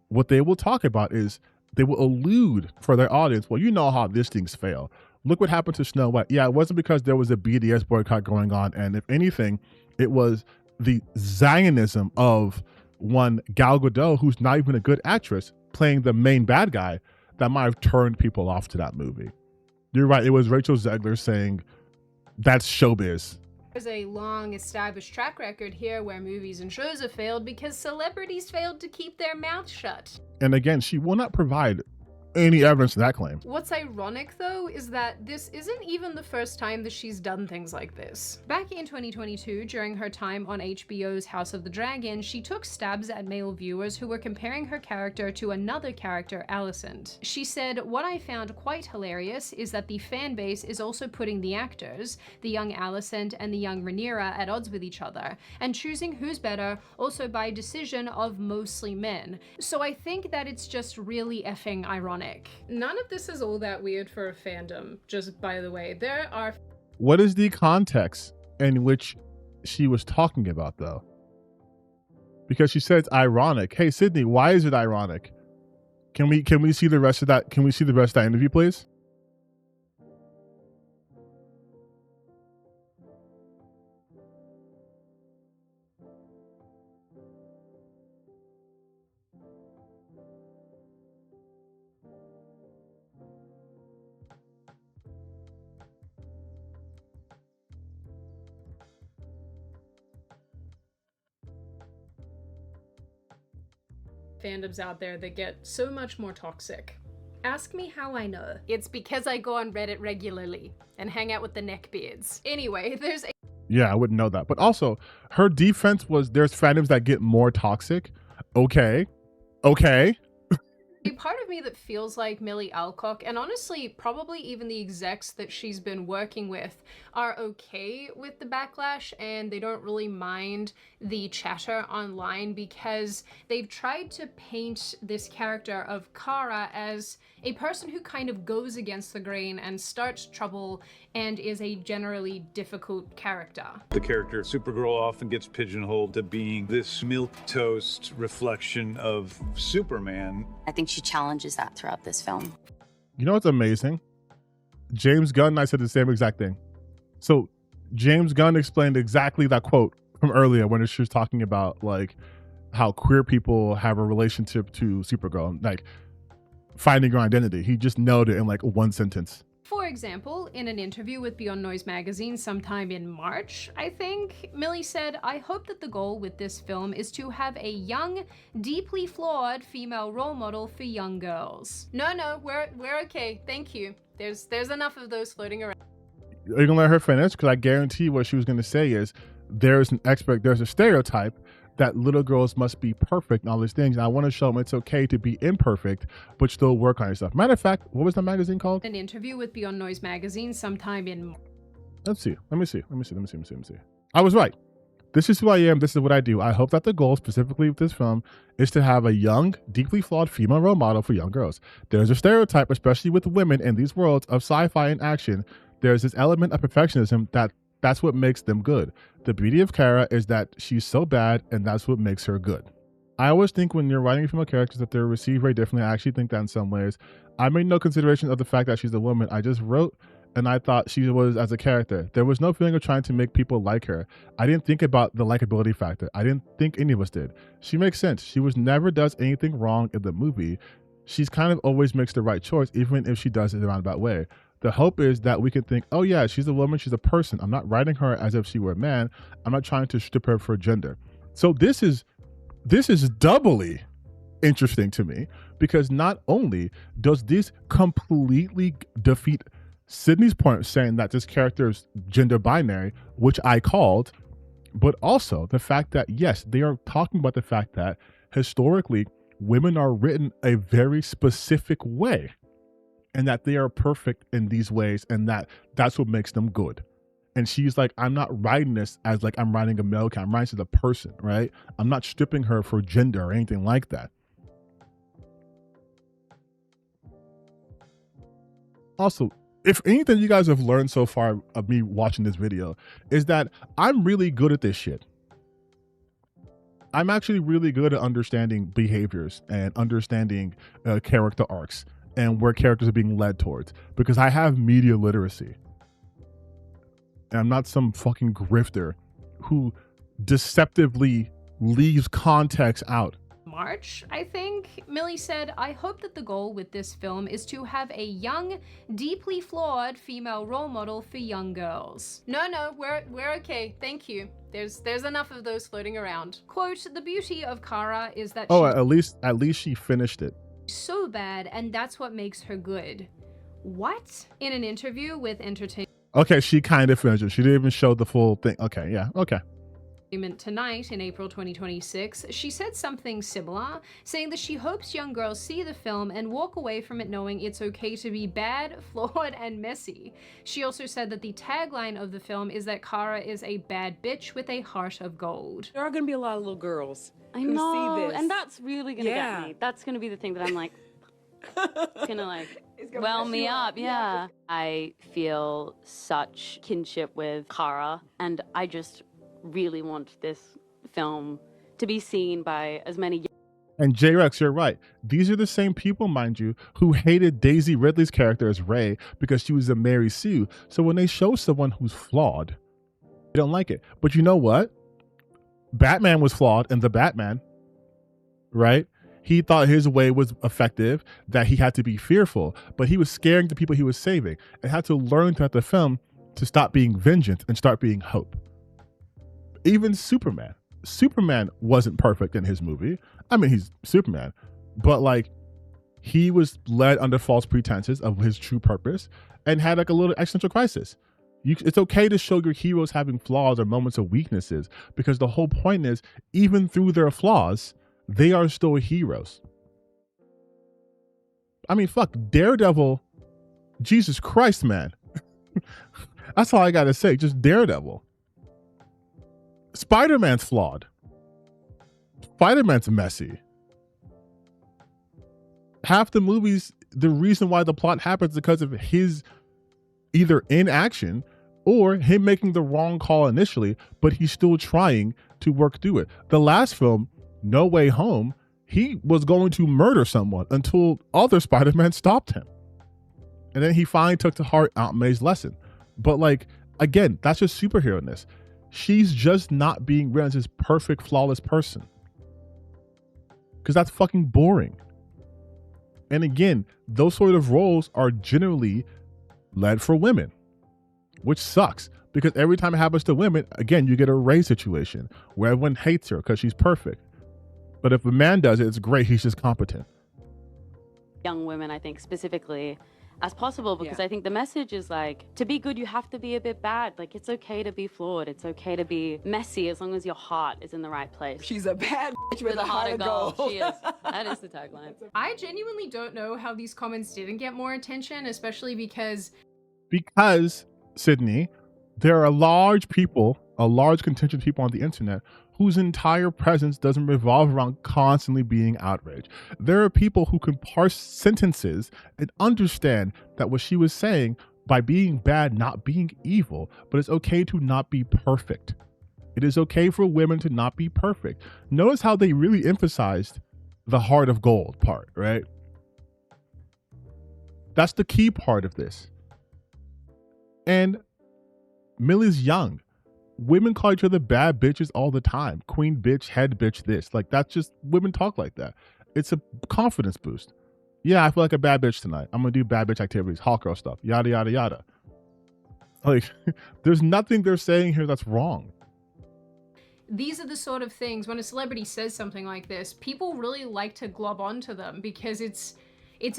[SPEAKER 1] What they will talk about is they will allude for their audience, well, you know how these things fail. Look what happened to Snow White. Yeah, it wasn't because there was a BDS boycott going on. And if anything, it was the Zionism of one Gal Gadot, who's not even a good actress, playing the main bad guy that might have turned people off to that movie. You're right. It was Rachel Zegler saying that's showbiz.
[SPEAKER 3] There's a long established track record here where movies and shows have failed because celebrities failed to keep their mouths shut.
[SPEAKER 1] And again, she will not provide any evidence to that claim.
[SPEAKER 3] What's ironic, though, is that this isn't even the first time that she's done things like this. Back in 2022, during her time on HBO's House of the Dragon, she took stabs at male viewers who were comparing her character to another character, Alicent. She said, "What I found quite hilarious is that the fan base is also putting the actors, the young Alicent and the young Rhaenyra, at odds with each other, and choosing who's better also by decision of mostly men. So I think that it's just really effing ironic." None of this is all that weird for a fandom, just by the way. There are...
[SPEAKER 1] What is the context in which she was talking about, though? Because she said it's ironic. Hey, Sydney, why is it ironic? Can we see the rest of that? Can we see the rest of that interview, please?
[SPEAKER 3] fandoms out there that get so much more toxic. Ask me how I know. It's because I go on Reddit regularly and hang out with the neckbeards. Anyway, there's a...
[SPEAKER 1] Yeah, I wouldn't know that. But also, her defense was there's fandoms that get more toxic. Okay.
[SPEAKER 3] A part of me that feels like Millie Alcock, and honestly probably even the execs that she's been working with, are okay with the backlash and they don't really mind the chatter online because they've tried to paint this character of Kara as a person who kind of goes against the grain and starts trouble and is a generally difficult character.
[SPEAKER 9] The character Supergirl often gets pigeonholed to being this milquetoast reflection of Superman.
[SPEAKER 10] I think she challenges that throughout this film.
[SPEAKER 1] You know what's amazing? James Gunn and I said the same exact thing. So James Gunn explained exactly that quote from earlier when she was talking about like how queer people have a relationship to Supergirl, like finding her identity. He just nailed it in like one sentence.
[SPEAKER 3] For example, in an interview with Beyond Noise magazine sometime in March, I think, Millie said, "I hope that the goal with this film is to have a young, deeply flawed female role model for young girls." No, we're okay, thank you. There's enough of those floating around.
[SPEAKER 1] Are you gonna let her finish? Because I guarantee what she was gonna say is there's a stereotype that little girls must be perfect and all these things. And I want to show them it's okay to be imperfect, but still work on yourself. Matter of fact, what was that magazine called?
[SPEAKER 3] An interview with Beyond Noise magazine sometime in...
[SPEAKER 1] Let's see. Let me see. I was right. This is who I am. This is what I do. I hope that the goal specifically with this film is to have a young, deeply flawed female role model for young girls. There's a stereotype, especially with women in these worlds of sci-fi and action. There's this element of perfectionism that's what makes them good. The beauty of Kara is that she's so bad, and that's what makes her good. I always think when you're writing female characters that they're received very differently. I actually think that in some ways. I made no consideration of the fact that she's a woman. I just wrote, and I thought she was as a character. There was no feeling of trying to make people like her. I didn't think about the likability factor. I didn't think any of us did. She makes sense. She never does anything wrong in the movie. She's kind of always makes the right choice, even if she does it in a roundabout way. The hope is that we can think, oh yeah, she's a woman, she's a person. I'm not writing her as if she were a man. I'm not trying to strip her for gender. So this is doubly interesting to me, because not only does this completely defeat Sydney's point saying that this character is gender binary, which I called, but also the fact that, yes, they are talking about the fact that historically women are written a very specific way, and that they are perfect in these ways, and that's what makes them good. And she's like, I'm not writing this as like I'm writing a male character. I'm writing as a person, right? I'm not stripping her for gender or anything like that. Also, if anything you guys have learned so far of me watching this video is that I'm really good at this shit. I'm actually really good at understanding behaviors and understanding character arcs and where characters are being led towards, because I have media literacy. And I'm not some fucking grifter who deceptively leaves context out.
[SPEAKER 3] March, I think, Millie said, I hope that the goal with this film is to have a young, deeply flawed female role model for young girls. No, we're okay, thank you. There's enough of those floating around. Quote, the beauty of Kara is that
[SPEAKER 1] at least she finished it.
[SPEAKER 3] So bad, and that's what makes her good. What? In an interview with Entertainment
[SPEAKER 1] Okay, she kind of finished it. She didn't even show the full thing. Okay, yeah, okay.
[SPEAKER 3] Tonight in April 2026, she said something similar, saying that she hopes young girls see the film and walk away from it knowing it's okay to be bad, flawed, and messy. She also said that the tagline of the film is that Kara is a bad bitch with a heart of gold.
[SPEAKER 11] There are going to be a lot of little girls
[SPEAKER 2] I
[SPEAKER 11] who
[SPEAKER 2] know,
[SPEAKER 11] see this.
[SPEAKER 2] and that's really going to get me. That's going to be the thing that I'm like, it's going to like well me up, yeah. I feel such kinship with Kara, and I just really want this film to be seen by as many.
[SPEAKER 1] And J-Rex, you're right. These are the same people, mind you, who hated Daisy Ridley's character as Rey because she was a Mary Sue. So when they show someone who's flawed, they don't like it. But you know what? Batman was flawed in The Batman, right? He thought his way was effective, that he had to be fearful, but he was scaring the people he was saving, and had to learn throughout the film to stop being vengeance and start being hope. Even Superman wasn't perfect in his movie. I mean, he's Superman, but like he was led under false pretenses of his true purpose and had like a little existential crisis. It's okay to show your heroes having flaws or moments of weaknesses, because the whole point is, even through their flaws, they are still heroes. I mean, fuck, Daredevil, Jesus Christ, man. That's all I gotta say, just Daredevil. Spider-Man's flawed. Spider-Man's messy. Half the movies, the reason why the plot happens is because of his either inaction or him making the wrong call initially, but he's still trying to work through it. The last film, No Way Home, he was going to murder someone until other Spider-Man stopped him. And then he finally took to heart Aunt May's lesson. But like, again, that's just superhero-ness. She's just not being written as this perfect, flawless person. Because that's fucking boring. And again, those sort of roles are generally led for women, which sucks. Because every time it happens to women, again, you get a Rey situation where everyone hates her because she's perfect. But if a man does it, it's great. He's just competent.
[SPEAKER 2] Young women, I think, specifically, as possible, because I think the message is like, to be good, you have to be a bit bad. Like, it's okay to be flawed. It's okay to be messy as long as your heart is in the right place.
[SPEAKER 11] She's a bad bitch with a heart of gold.
[SPEAKER 2] She is. That is the tagline.
[SPEAKER 3] I genuinely don't know how these comments didn't get more attention, especially because
[SPEAKER 1] Sydney, there are a large contingent of people on the internet whose entire presence doesn't revolve around constantly being outraged. There are people who can parse sentences and understand that what she was saying by being bad, not being evil, but it's okay to not be perfect. It is okay for women to not be perfect. Notice how they really emphasized the heart of gold part, right? That's the key part of this. And Millie's young. Women call each other bad bitches all the time. Queen bitch, head bitch, this. Like, that's just, women talk like that. It's a confidence boost. Yeah, I feel like a bad bitch tonight. I'm gonna do bad bitch activities, hot girl stuff, yada yada yada. Like, there's nothing they're saying here that's wrong.
[SPEAKER 3] These are the sort of things, when a celebrity says something like this, people really like to glob onto them because it's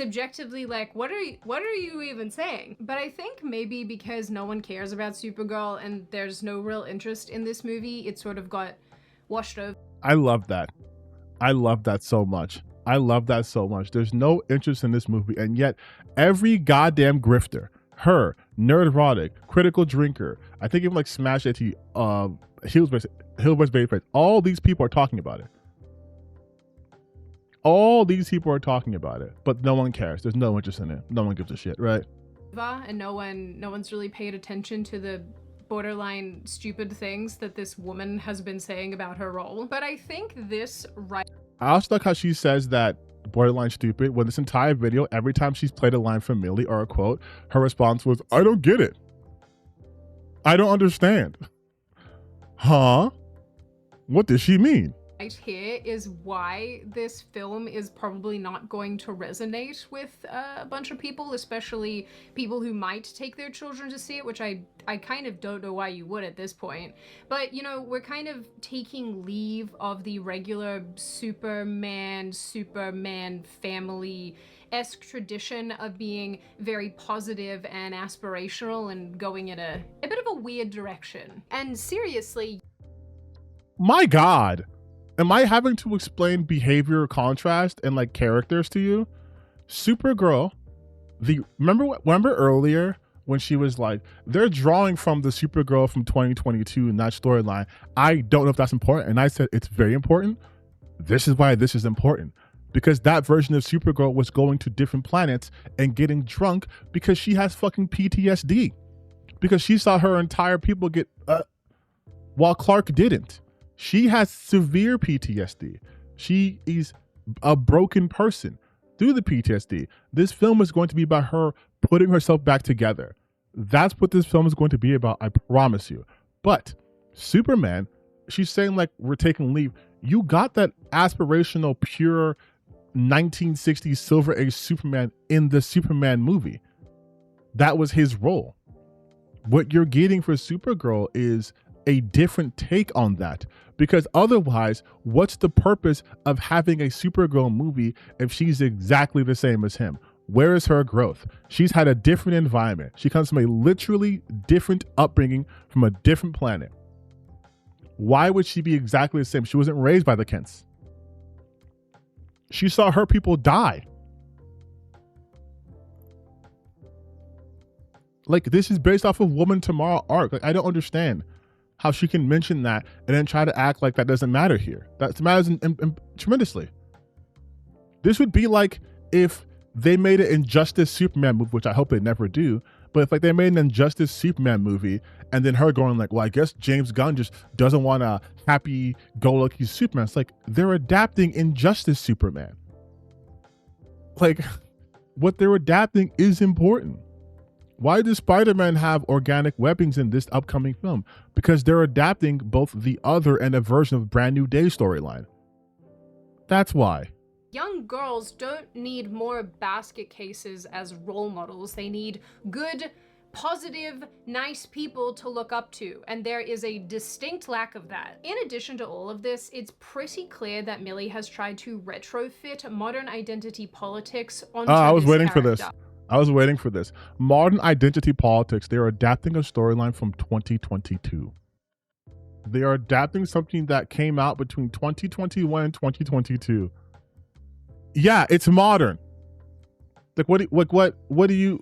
[SPEAKER 3] objectively like, what are you even saying? But I think maybe because no one cares about Supergirl and there's no real interest in this movie, it sort of got washed over.
[SPEAKER 1] I love that. I love that so much. I love that so much. There's no interest in this movie, and yet every goddamn grifter, her, nerd erotic, critical drinker, I think even like Smash AT, Hillsborough Babyface, all these people are talking about it. All these people are talking about it, but no one cares. There's no interest in it. No one gives a shit, right?
[SPEAKER 3] And no one's really paid attention to the borderline stupid things that this woman has been saying about her role. But I think this
[SPEAKER 1] I also like how she says that borderline stupid when this entire video, every time she's played a line from Millie or a quote, her response was, I don't get it. I don't understand. Huh? What does she mean?
[SPEAKER 3] Right here is why this film is probably not going to resonate with a bunch of people, especially people who might take their children to see it, which I kind of don't know why you would at this point. But, you know, we're kind of taking leave of the regular Superman family-esque tradition of being very positive and aspirational and going in a bit of a weird direction. And seriously...
[SPEAKER 1] My God. Am I having to explain behavior contrast and like characters to you? Supergirl, remember earlier when she was like, they're drawing from the Supergirl from 2022 in that storyline. I don't know if that's important. And I said, it's very important. This is why this is important. Because that version of Supergirl was going to different planets and getting drunk because she has fucking PTSD. Because she saw her entire people get, while Clark didn't. She has severe PTSD. She is a broken person through the PTSD. This film is going to be about her putting herself back together. That's what this film is going to be about, I promise you. But Superman, she's saying like, we're taking leave. You got that aspirational, pure 1960s Silver Age Superman in the Superman movie. That was his role. What you're getting for Supergirl is a different take on that, because otherwise, what's the purpose of having a Supergirl movie if she's exactly the same as him? Where is her growth? She's had a different environment. She comes from a literally different upbringing from a different planet. Why would she be exactly the same? She wasn't raised by the Kents. She saw her people die. Like, this is based off of Woman Tomorrow arc. Like, I don't understand how she can mention that and then try to act like that doesn't matter here. That matters tremendously. This would be like if they made an Injustice Superman movie, which I hope they never do, but if like they made an Injustice Superman movie and then her going like, well, I guess James Gunn just doesn't want a happy-go-lucky Superman. It's like, they're adapting Injustice Superman. Like, what they're adapting is important. Why does Spider-Man have organic weapons in this upcoming film? Because they're adapting both the other and a version of Brand New Day storyline. That's why.
[SPEAKER 3] Young girls don't need more basket cases as role models. They need good, positive, nice people to look up to, and there is a distinct lack of that. In addition to all of this, it's pretty clear that Millie has tried to retrofit modern identity politics onto
[SPEAKER 1] I was
[SPEAKER 3] this
[SPEAKER 1] waiting
[SPEAKER 3] character.
[SPEAKER 1] for this. I was waiting for this. Modern identity politics, they're adapting a storyline from 2022. They are adapting something that came out between 2021 and 2022. Yeah, it's modern. Like what do you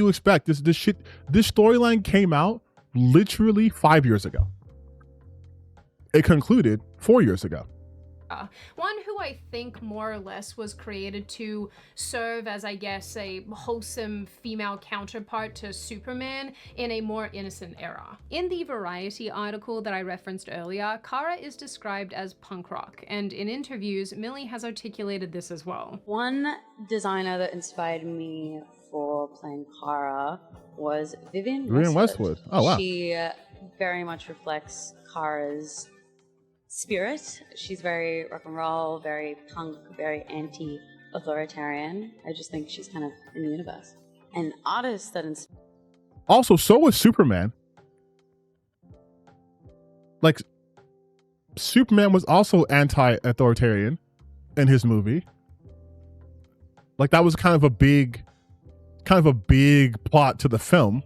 [SPEAKER 1] expect? This storyline came out literally 5 years ago. It concluded 4 years ago.
[SPEAKER 3] One who I think more or less was created to serve as, I guess, a wholesome female counterpart to Superman in a more innocent era. In the Variety article that I referenced earlier, Kara is described as punk rock, and in interviews, Millie has articulated this as well.
[SPEAKER 10] One designer that inspired me for playing Kara was Vivian Westwood.
[SPEAKER 1] Oh, wow.
[SPEAKER 10] She very much reflects Kara's spirit. She's very rock and roll, very punk, very authoritarian. I just think she's kind of in the universe. An artist that
[SPEAKER 1] Also, so was Superman. Like, Superman was also anti-authoritarian in his movie. Like, that was kind of a big plot to the film.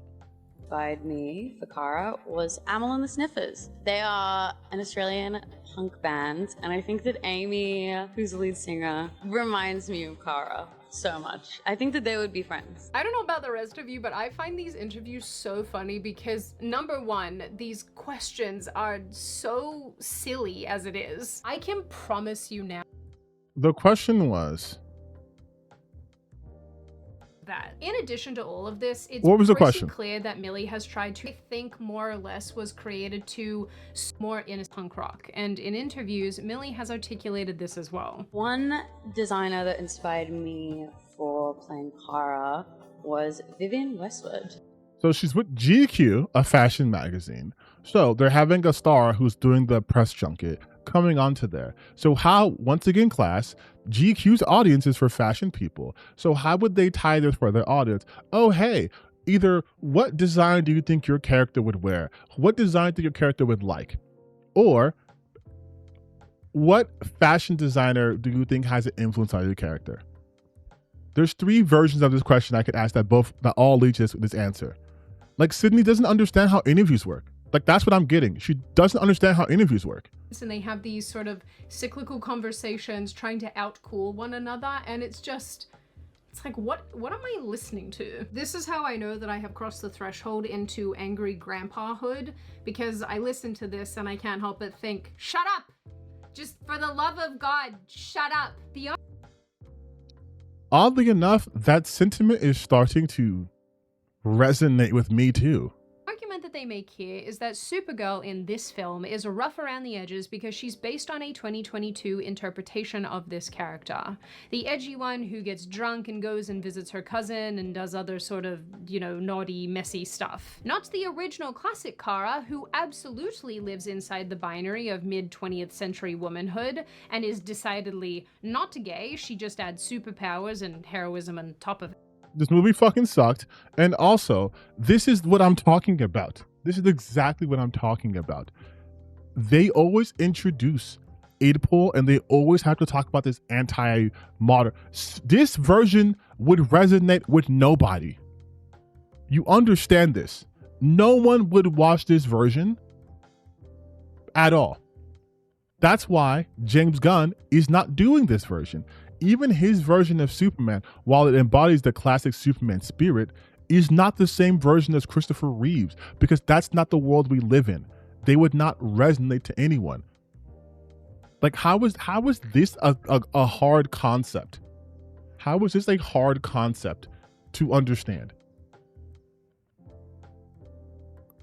[SPEAKER 10] inspired me for Kara was Amyl and the Sniffers. They are an Australian punk band, and I think that Amy, who's the lead singer, reminds me of Kara so much. I think that they would be friends.
[SPEAKER 3] I don't know about the rest of you, but I find these interviews so funny because, number one, these questions are so silly as it is. I can promise you now
[SPEAKER 1] The question was,
[SPEAKER 3] that in addition to all of this, it's
[SPEAKER 1] what was the
[SPEAKER 3] pretty
[SPEAKER 1] question?
[SPEAKER 3] clear that Millie has tried to, I think, more or less was created to more in punk rock. And in interviews, Millie has articulated this as well.
[SPEAKER 10] One designer that inspired me for playing Kara was Vivienne Westwood.
[SPEAKER 1] So she's with GQ, a fashion magazine. So they're having a star who's doing the press junket coming onto there. So how, once again, class, GQ's audience is for fashion people. So how would they tie this for their audience? Oh, hey, either what design do you think your character would wear? What design do your character would like? Or what fashion designer do you think has an influence on your character? There's three versions of this question I could ask that all lead to this answer. Like, Sydney doesn't understand how interviews work. Like, that's what I'm getting. She doesn't understand how interviews work.
[SPEAKER 3] And they have these sort of cyclical conversations trying to outcool one another, and it's like, what am I listening to? This is how I know that I have crossed the threshold into angry grandpahood, because I listen to this and I can't help but think, shut up! Just for the love of God, shut up!
[SPEAKER 1] Oddly enough, that sentiment is starting to resonate with me too.
[SPEAKER 3] The argument that they make here is that Supergirl in this film is rough around the edges because she's based on a 2022 interpretation of this character. The edgy one who gets drunk and goes and visits her cousin and does other sort of, naughty, messy stuff. Not the original classic Kara, who absolutely lives inside the binary of mid-20th century womanhood and is decidedly not gay. She just adds superpowers and heroism on top of it.
[SPEAKER 1] This movie fucking sucked. And also, this is what I'm talking about. This is exactly what I'm talking about. They always introduce Idpol and they always have to talk about this anti-modern. This version would resonate with nobody. You understand this. No one would watch this version at all. That's why James Gunn is not doing this version. Even his version of Superman, while it embodies the classic Superman spirit, is not the same version as Christopher Reeves, because that's not the world we live in. They would not resonate to anyone. Like, how is this a hard concept? How is this a hard concept to understand?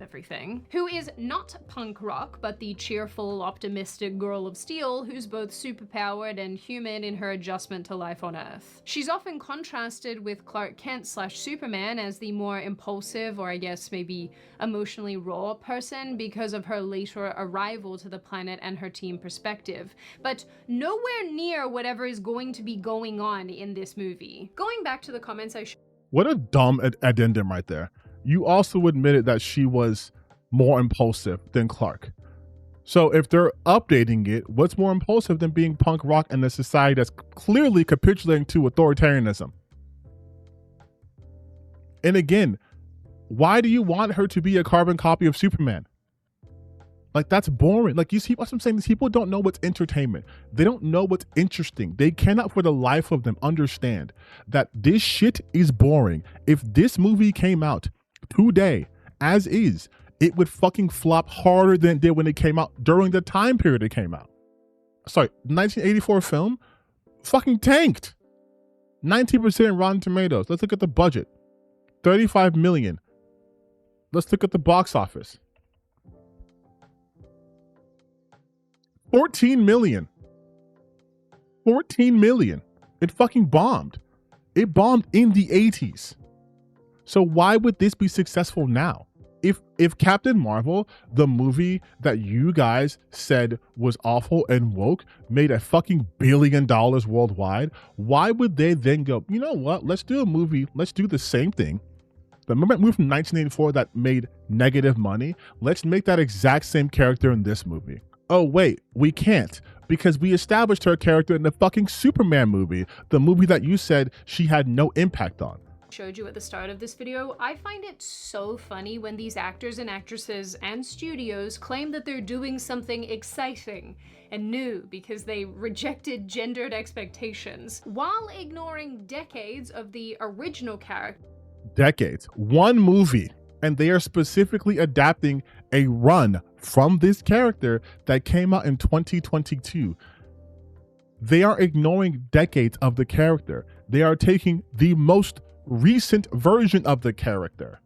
[SPEAKER 3] Everything, who is not punk rock, but the cheerful, optimistic girl of steel who's both superpowered and human in her adjustment to life on Earth. She's often contrasted with Clark Kent / Superman as the more impulsive, or I guess maybe emotionally raw person because of her later arrival to the planet and her team perspective, but nowhere near whatever is going to be going on in this movie. Going back to the comments
[SPEAKER 1] What a dumb addendum right there. You also admitted that she was more impulsive than Clark. So if they're updating it, what's more impulsive than being punk rock in a society that's clearly capitulating to authoritarianism? And again, why do you want her to be a carbon copy of Superman? Like, that's boring. Like, you see what I'm saying? These people don't know what's entertainment. They don't know what's interesting. They cannot for the life of them understand that this shit is boring. If this movie came out today, as is, it would fucking flop harder than it did when it came out during the time period it came out. Sorry, 1984 film fucking tanked. 90% Rotten Tomatoes. Let's look at the budget. 35 million. Let's look at the box office. 14 million. 14 million. It fucking bombed. It bombed in the 80s. So why would this be successful now? if Captain Marvel, the movie that you guys said was awful and woke, made a fucking $1 billion worldwide, why would they then go, you know what, let's do a movie, let's do the same thing. Remember that movie from 1984 that made negative money? Let's make that exact same character in this movie. Oh wait, we can't, because we established her character in the fucking Superman movie, the movie that you said she had no impact on.
[SPEAKER 3] Showed you at the start of this video, I find it so funny when these actors and actresses and studios claim that they're doing something exciting and new because they rejected gendered expectations, while ignoring decades of the original character.
[SPEAKER 1] Decades. One movie. And they are specifically adapting a run from this character that came out in 2022. They are ignoring decades of the character. They are taking the most recent version of the character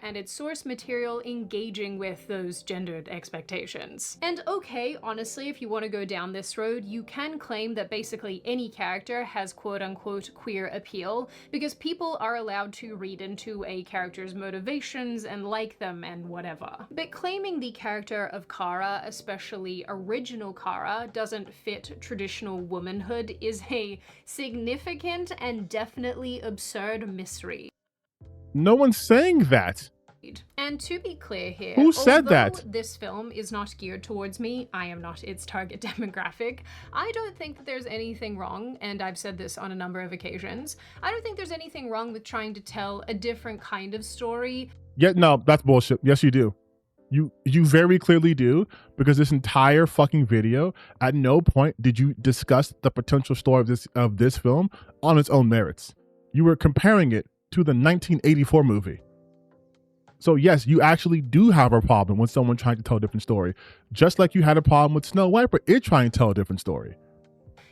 [SPEAKER 3] and its source material engaging with those gendered expectations. And okay, honestly, if you want to go down this road, you can claim that basically any character has quote-unquote queer appeal, because people are allowed to read into a character's motivations and like them and whatever. But claiming the character of Kara, especially original Kara, doesn't fit traditional womanhood is a significant and definitely absurd mystery.
[SPEAKER 1] No one's saying that.
[SPEAKER 3] And to be clear here,
[SPEAKER 1] who said that?
[SPEAKER 3] This film is not geared towards me, I am not its target demographic, I don't think that there's anything wrong, and I've said this on a number of occasions, I don't think there's anything wrong with trying to tell a different kind of story.
[SPEAKER 1] Yeah, no, that's bullshit. Yes, you do. You very clearly do, because this entire fucking video, at no point did you discuss the potential story of this film on its own merits. You were comparing it to the 1984 movie. So yes, you actually do have a problem with someone trying to tell a different story, just like you had a problem with Snow White, but it trying to tell a different story.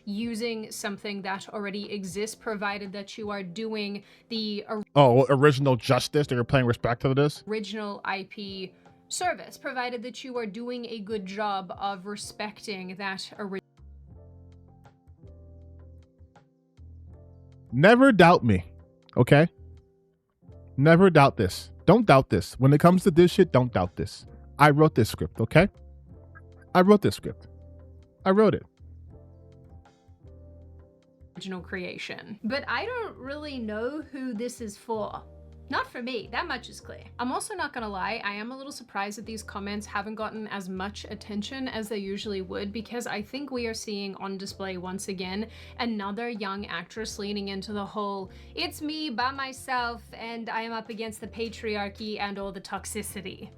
[SPEAKER 3] Using something that already exists, provided that you are doing the
[SPEAKER 1] original justice, that you're paying respect to this
[SPEAKER 3] original IP service, provided that you are doing a good job of respecting that original.
[SPEAKER 1] Never doubt me, okay? Never doubt this. Don't doubt this. When it comes to this shit, don't doubt this. I wrote this script, okay? I wrote this script. I wrote it.
[SPEAKER 3] Original creation. But I don't really know who this is for. Not for me, that much is clear. I'm also not gonna lie, I am a little surprised that these comments haven't gotten as much attention as they usually would, because I think we are seeing on display once again another young actress leaning into the whole, it's me by myself and I am up against the patriarchy and all the toxicity.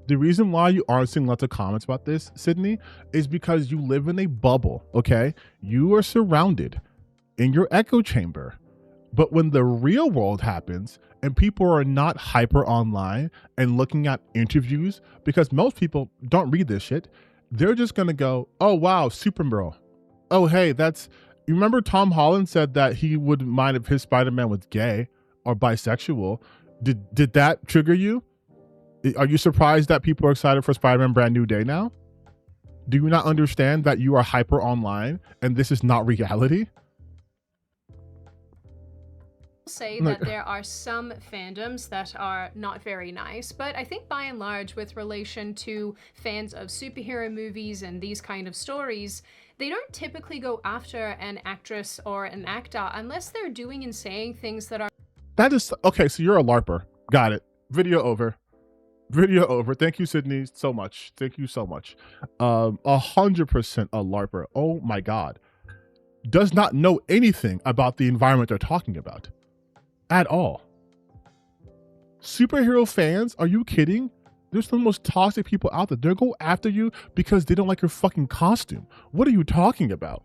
[SPEAKER 1] The reason why you aren't seeing lots of comments about this, Sydney, is because you live in a bubble, okay? You are surrounded in your echo chamber. But when the real world happens and people are not hyper online and looking at interviews, because most people don't read this shit, they're just gonna go, oh wow, Supergirl. Oh hey, you remember Tom Holland said that he wouldn't mind if his Spider-Man was gay or bisexual. Did that trigger you? Are you surprised that people are excited for Spider-Man Brand New Day now? Do you not understand that you are hyper online and this is not reality?
[SPEAKER 3] Say that there are some fandoms that are not very nice, but I think by and large, with relation to fans of superhero movies and these kind of stories, they don't typically go after an actress or an actor unless they're doing and saying things that are...
[SPEAKER 1] That is... Okay, so you're a LARPer. Got it. Video over. Video over. Thank you, Sydney, so much. Thank you so much. 100% a LARPer. Oh my God. Does not know anything about the environment they're talking about. At all. Superhero fans, are you kidding? There's some of the most toxic people out there. They'll go after you because they don't like your fucking costume. What are you talking about?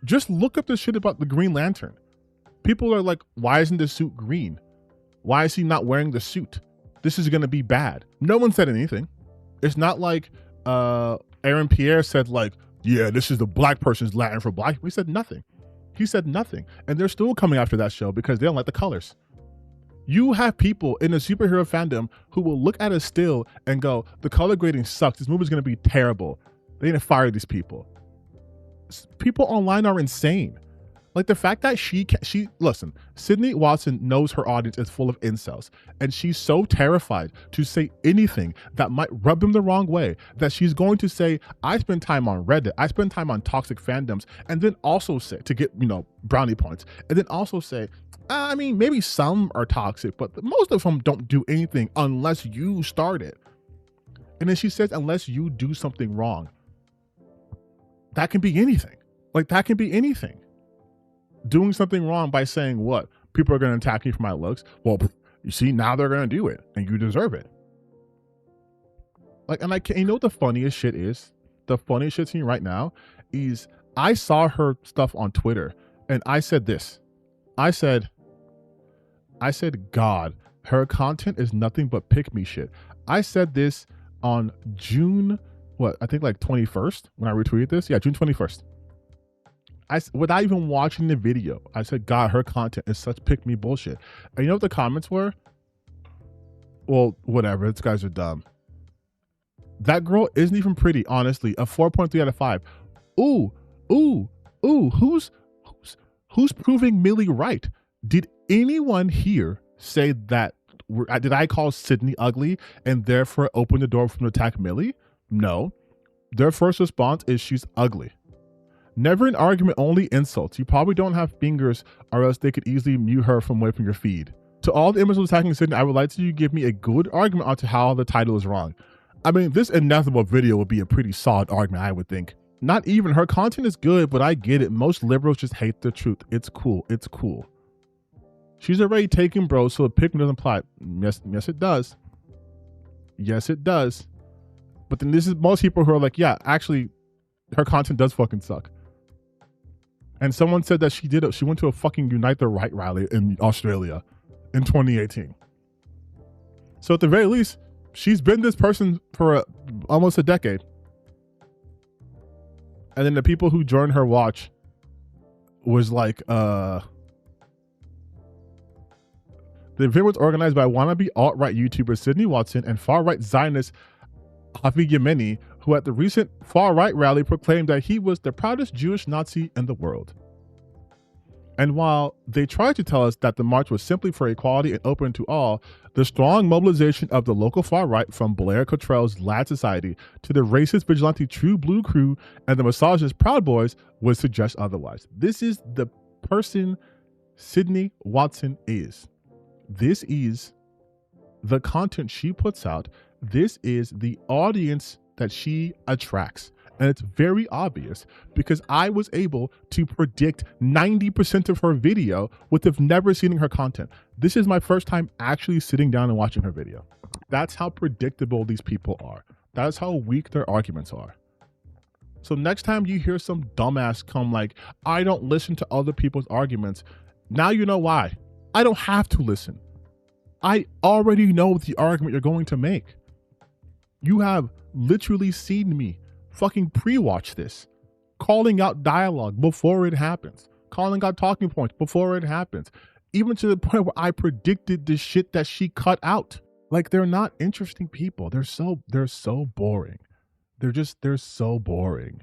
[SPEAKER 1] Just look up the shit about the Green Lantern. People are like, why isn't the suit green? Why is he not wearing the suit? This is gonna be bad. No one said anything. It's not like Aaron Pierre said like, yeah, this is the black person's Latin for black. We said nothing. He said nothing. And they're still coming after that show because they don't like the colors. You have people in the superhero fandom who will look at a still and go, the color grading sucks. This movie's going to be terrible. They need to fire these people. People online are insane. Like the fact that she listen, Sydney Watson knows her audience is full of incels, and she's so terrified to say anything that might rub them the wrong way that she's going to say, I spend time on Reddit, I spend time on toxic fandoms, and then also say, to get, brownie points, and then also say, I mean, maybe some are toxic, but most of them don't do anything unless you start it. And then she says, unless you do something wrong. That can be anything. Like, that can be anything. Doing something wrong by saying what? People are going to attack me for my looks? Well, you see, now they're going to do it, and you deserve it. Like, and you know what the funniest shit is? The funniest shit to me right now is I saw her stuff on Twitter, and I said this. I said, God, her content is nothing but pick-me shit. I said this on June, I think like 21st, when I retweeted this. Yeah, June 21st. Without even watching the video, I said, God, her content is such pick-me bullshit. And you know what the comments were? Well, whatever, these guys are dumb. That girl isn't even pretty, honestly. A 4.3 out of 5. Ooh, who's proving Millie right? Did anyone here say that? Did I call Sydney ugly and therefore open the door for them to attack Millie? No. Their first response is she's ugly. Never an argument, only insults. You probably don't have fingers, or else they could easily mute her from away from your feed. To all the images attacking Sydney, I would like you to give me a good argument onto how the title is wrong. I mean, this inevitable video would be a pretty solid argument, I would think. Not even. Her content is good, but I get it. Most liberals just hate the truth. It's cool. It's cool. She's already taken, bro, so the pick doesn't apply. Yes, it does. Yes, it does. But then this is most people who are like, yeah, actually, her content does fucking suck. And someone said that she went to a fucking Unite the Right rally in Australia in 2018. So at the very least, she's been this person for almost a decade. And then the people who joined her watch was like, the event was organized by wannabe alt-right YouTuber Sydney Watson and far-right Zionist Hafi Yemeni, who at the recent far-right rally proclaimed that he was the proudest Jewish Nazi in the world. And while they tried to tell us that the march was simply for equality and open to all, the strong mobilization of the local far-right, from Blair Cottrell's Lad Society to the racist vigilante True Blue Crew and the misogynist Proud Boys, would suggest otherwise. This is the person Sydney Watson is. This is the content she puts out. This is the audience that she attracts. And it's very obvious because I was able to predict 90% of her video with never seeing her content. This is my first time actually sitting down and watching her video. That's how predictable these people are. That's how weak their arguments are. So next time you hear some dumbass come like, I don't listen to other people's arguments, now you know why. I don't have to listen. I already know the argument you're going to make. You have literally seen me fucking pre-watch this, calling out dialogue before it happens, calling out talking points before it happens, even to the point where I predicted the shit that she cut out. Like, they're not interesting people. They're so boring. They're so boring.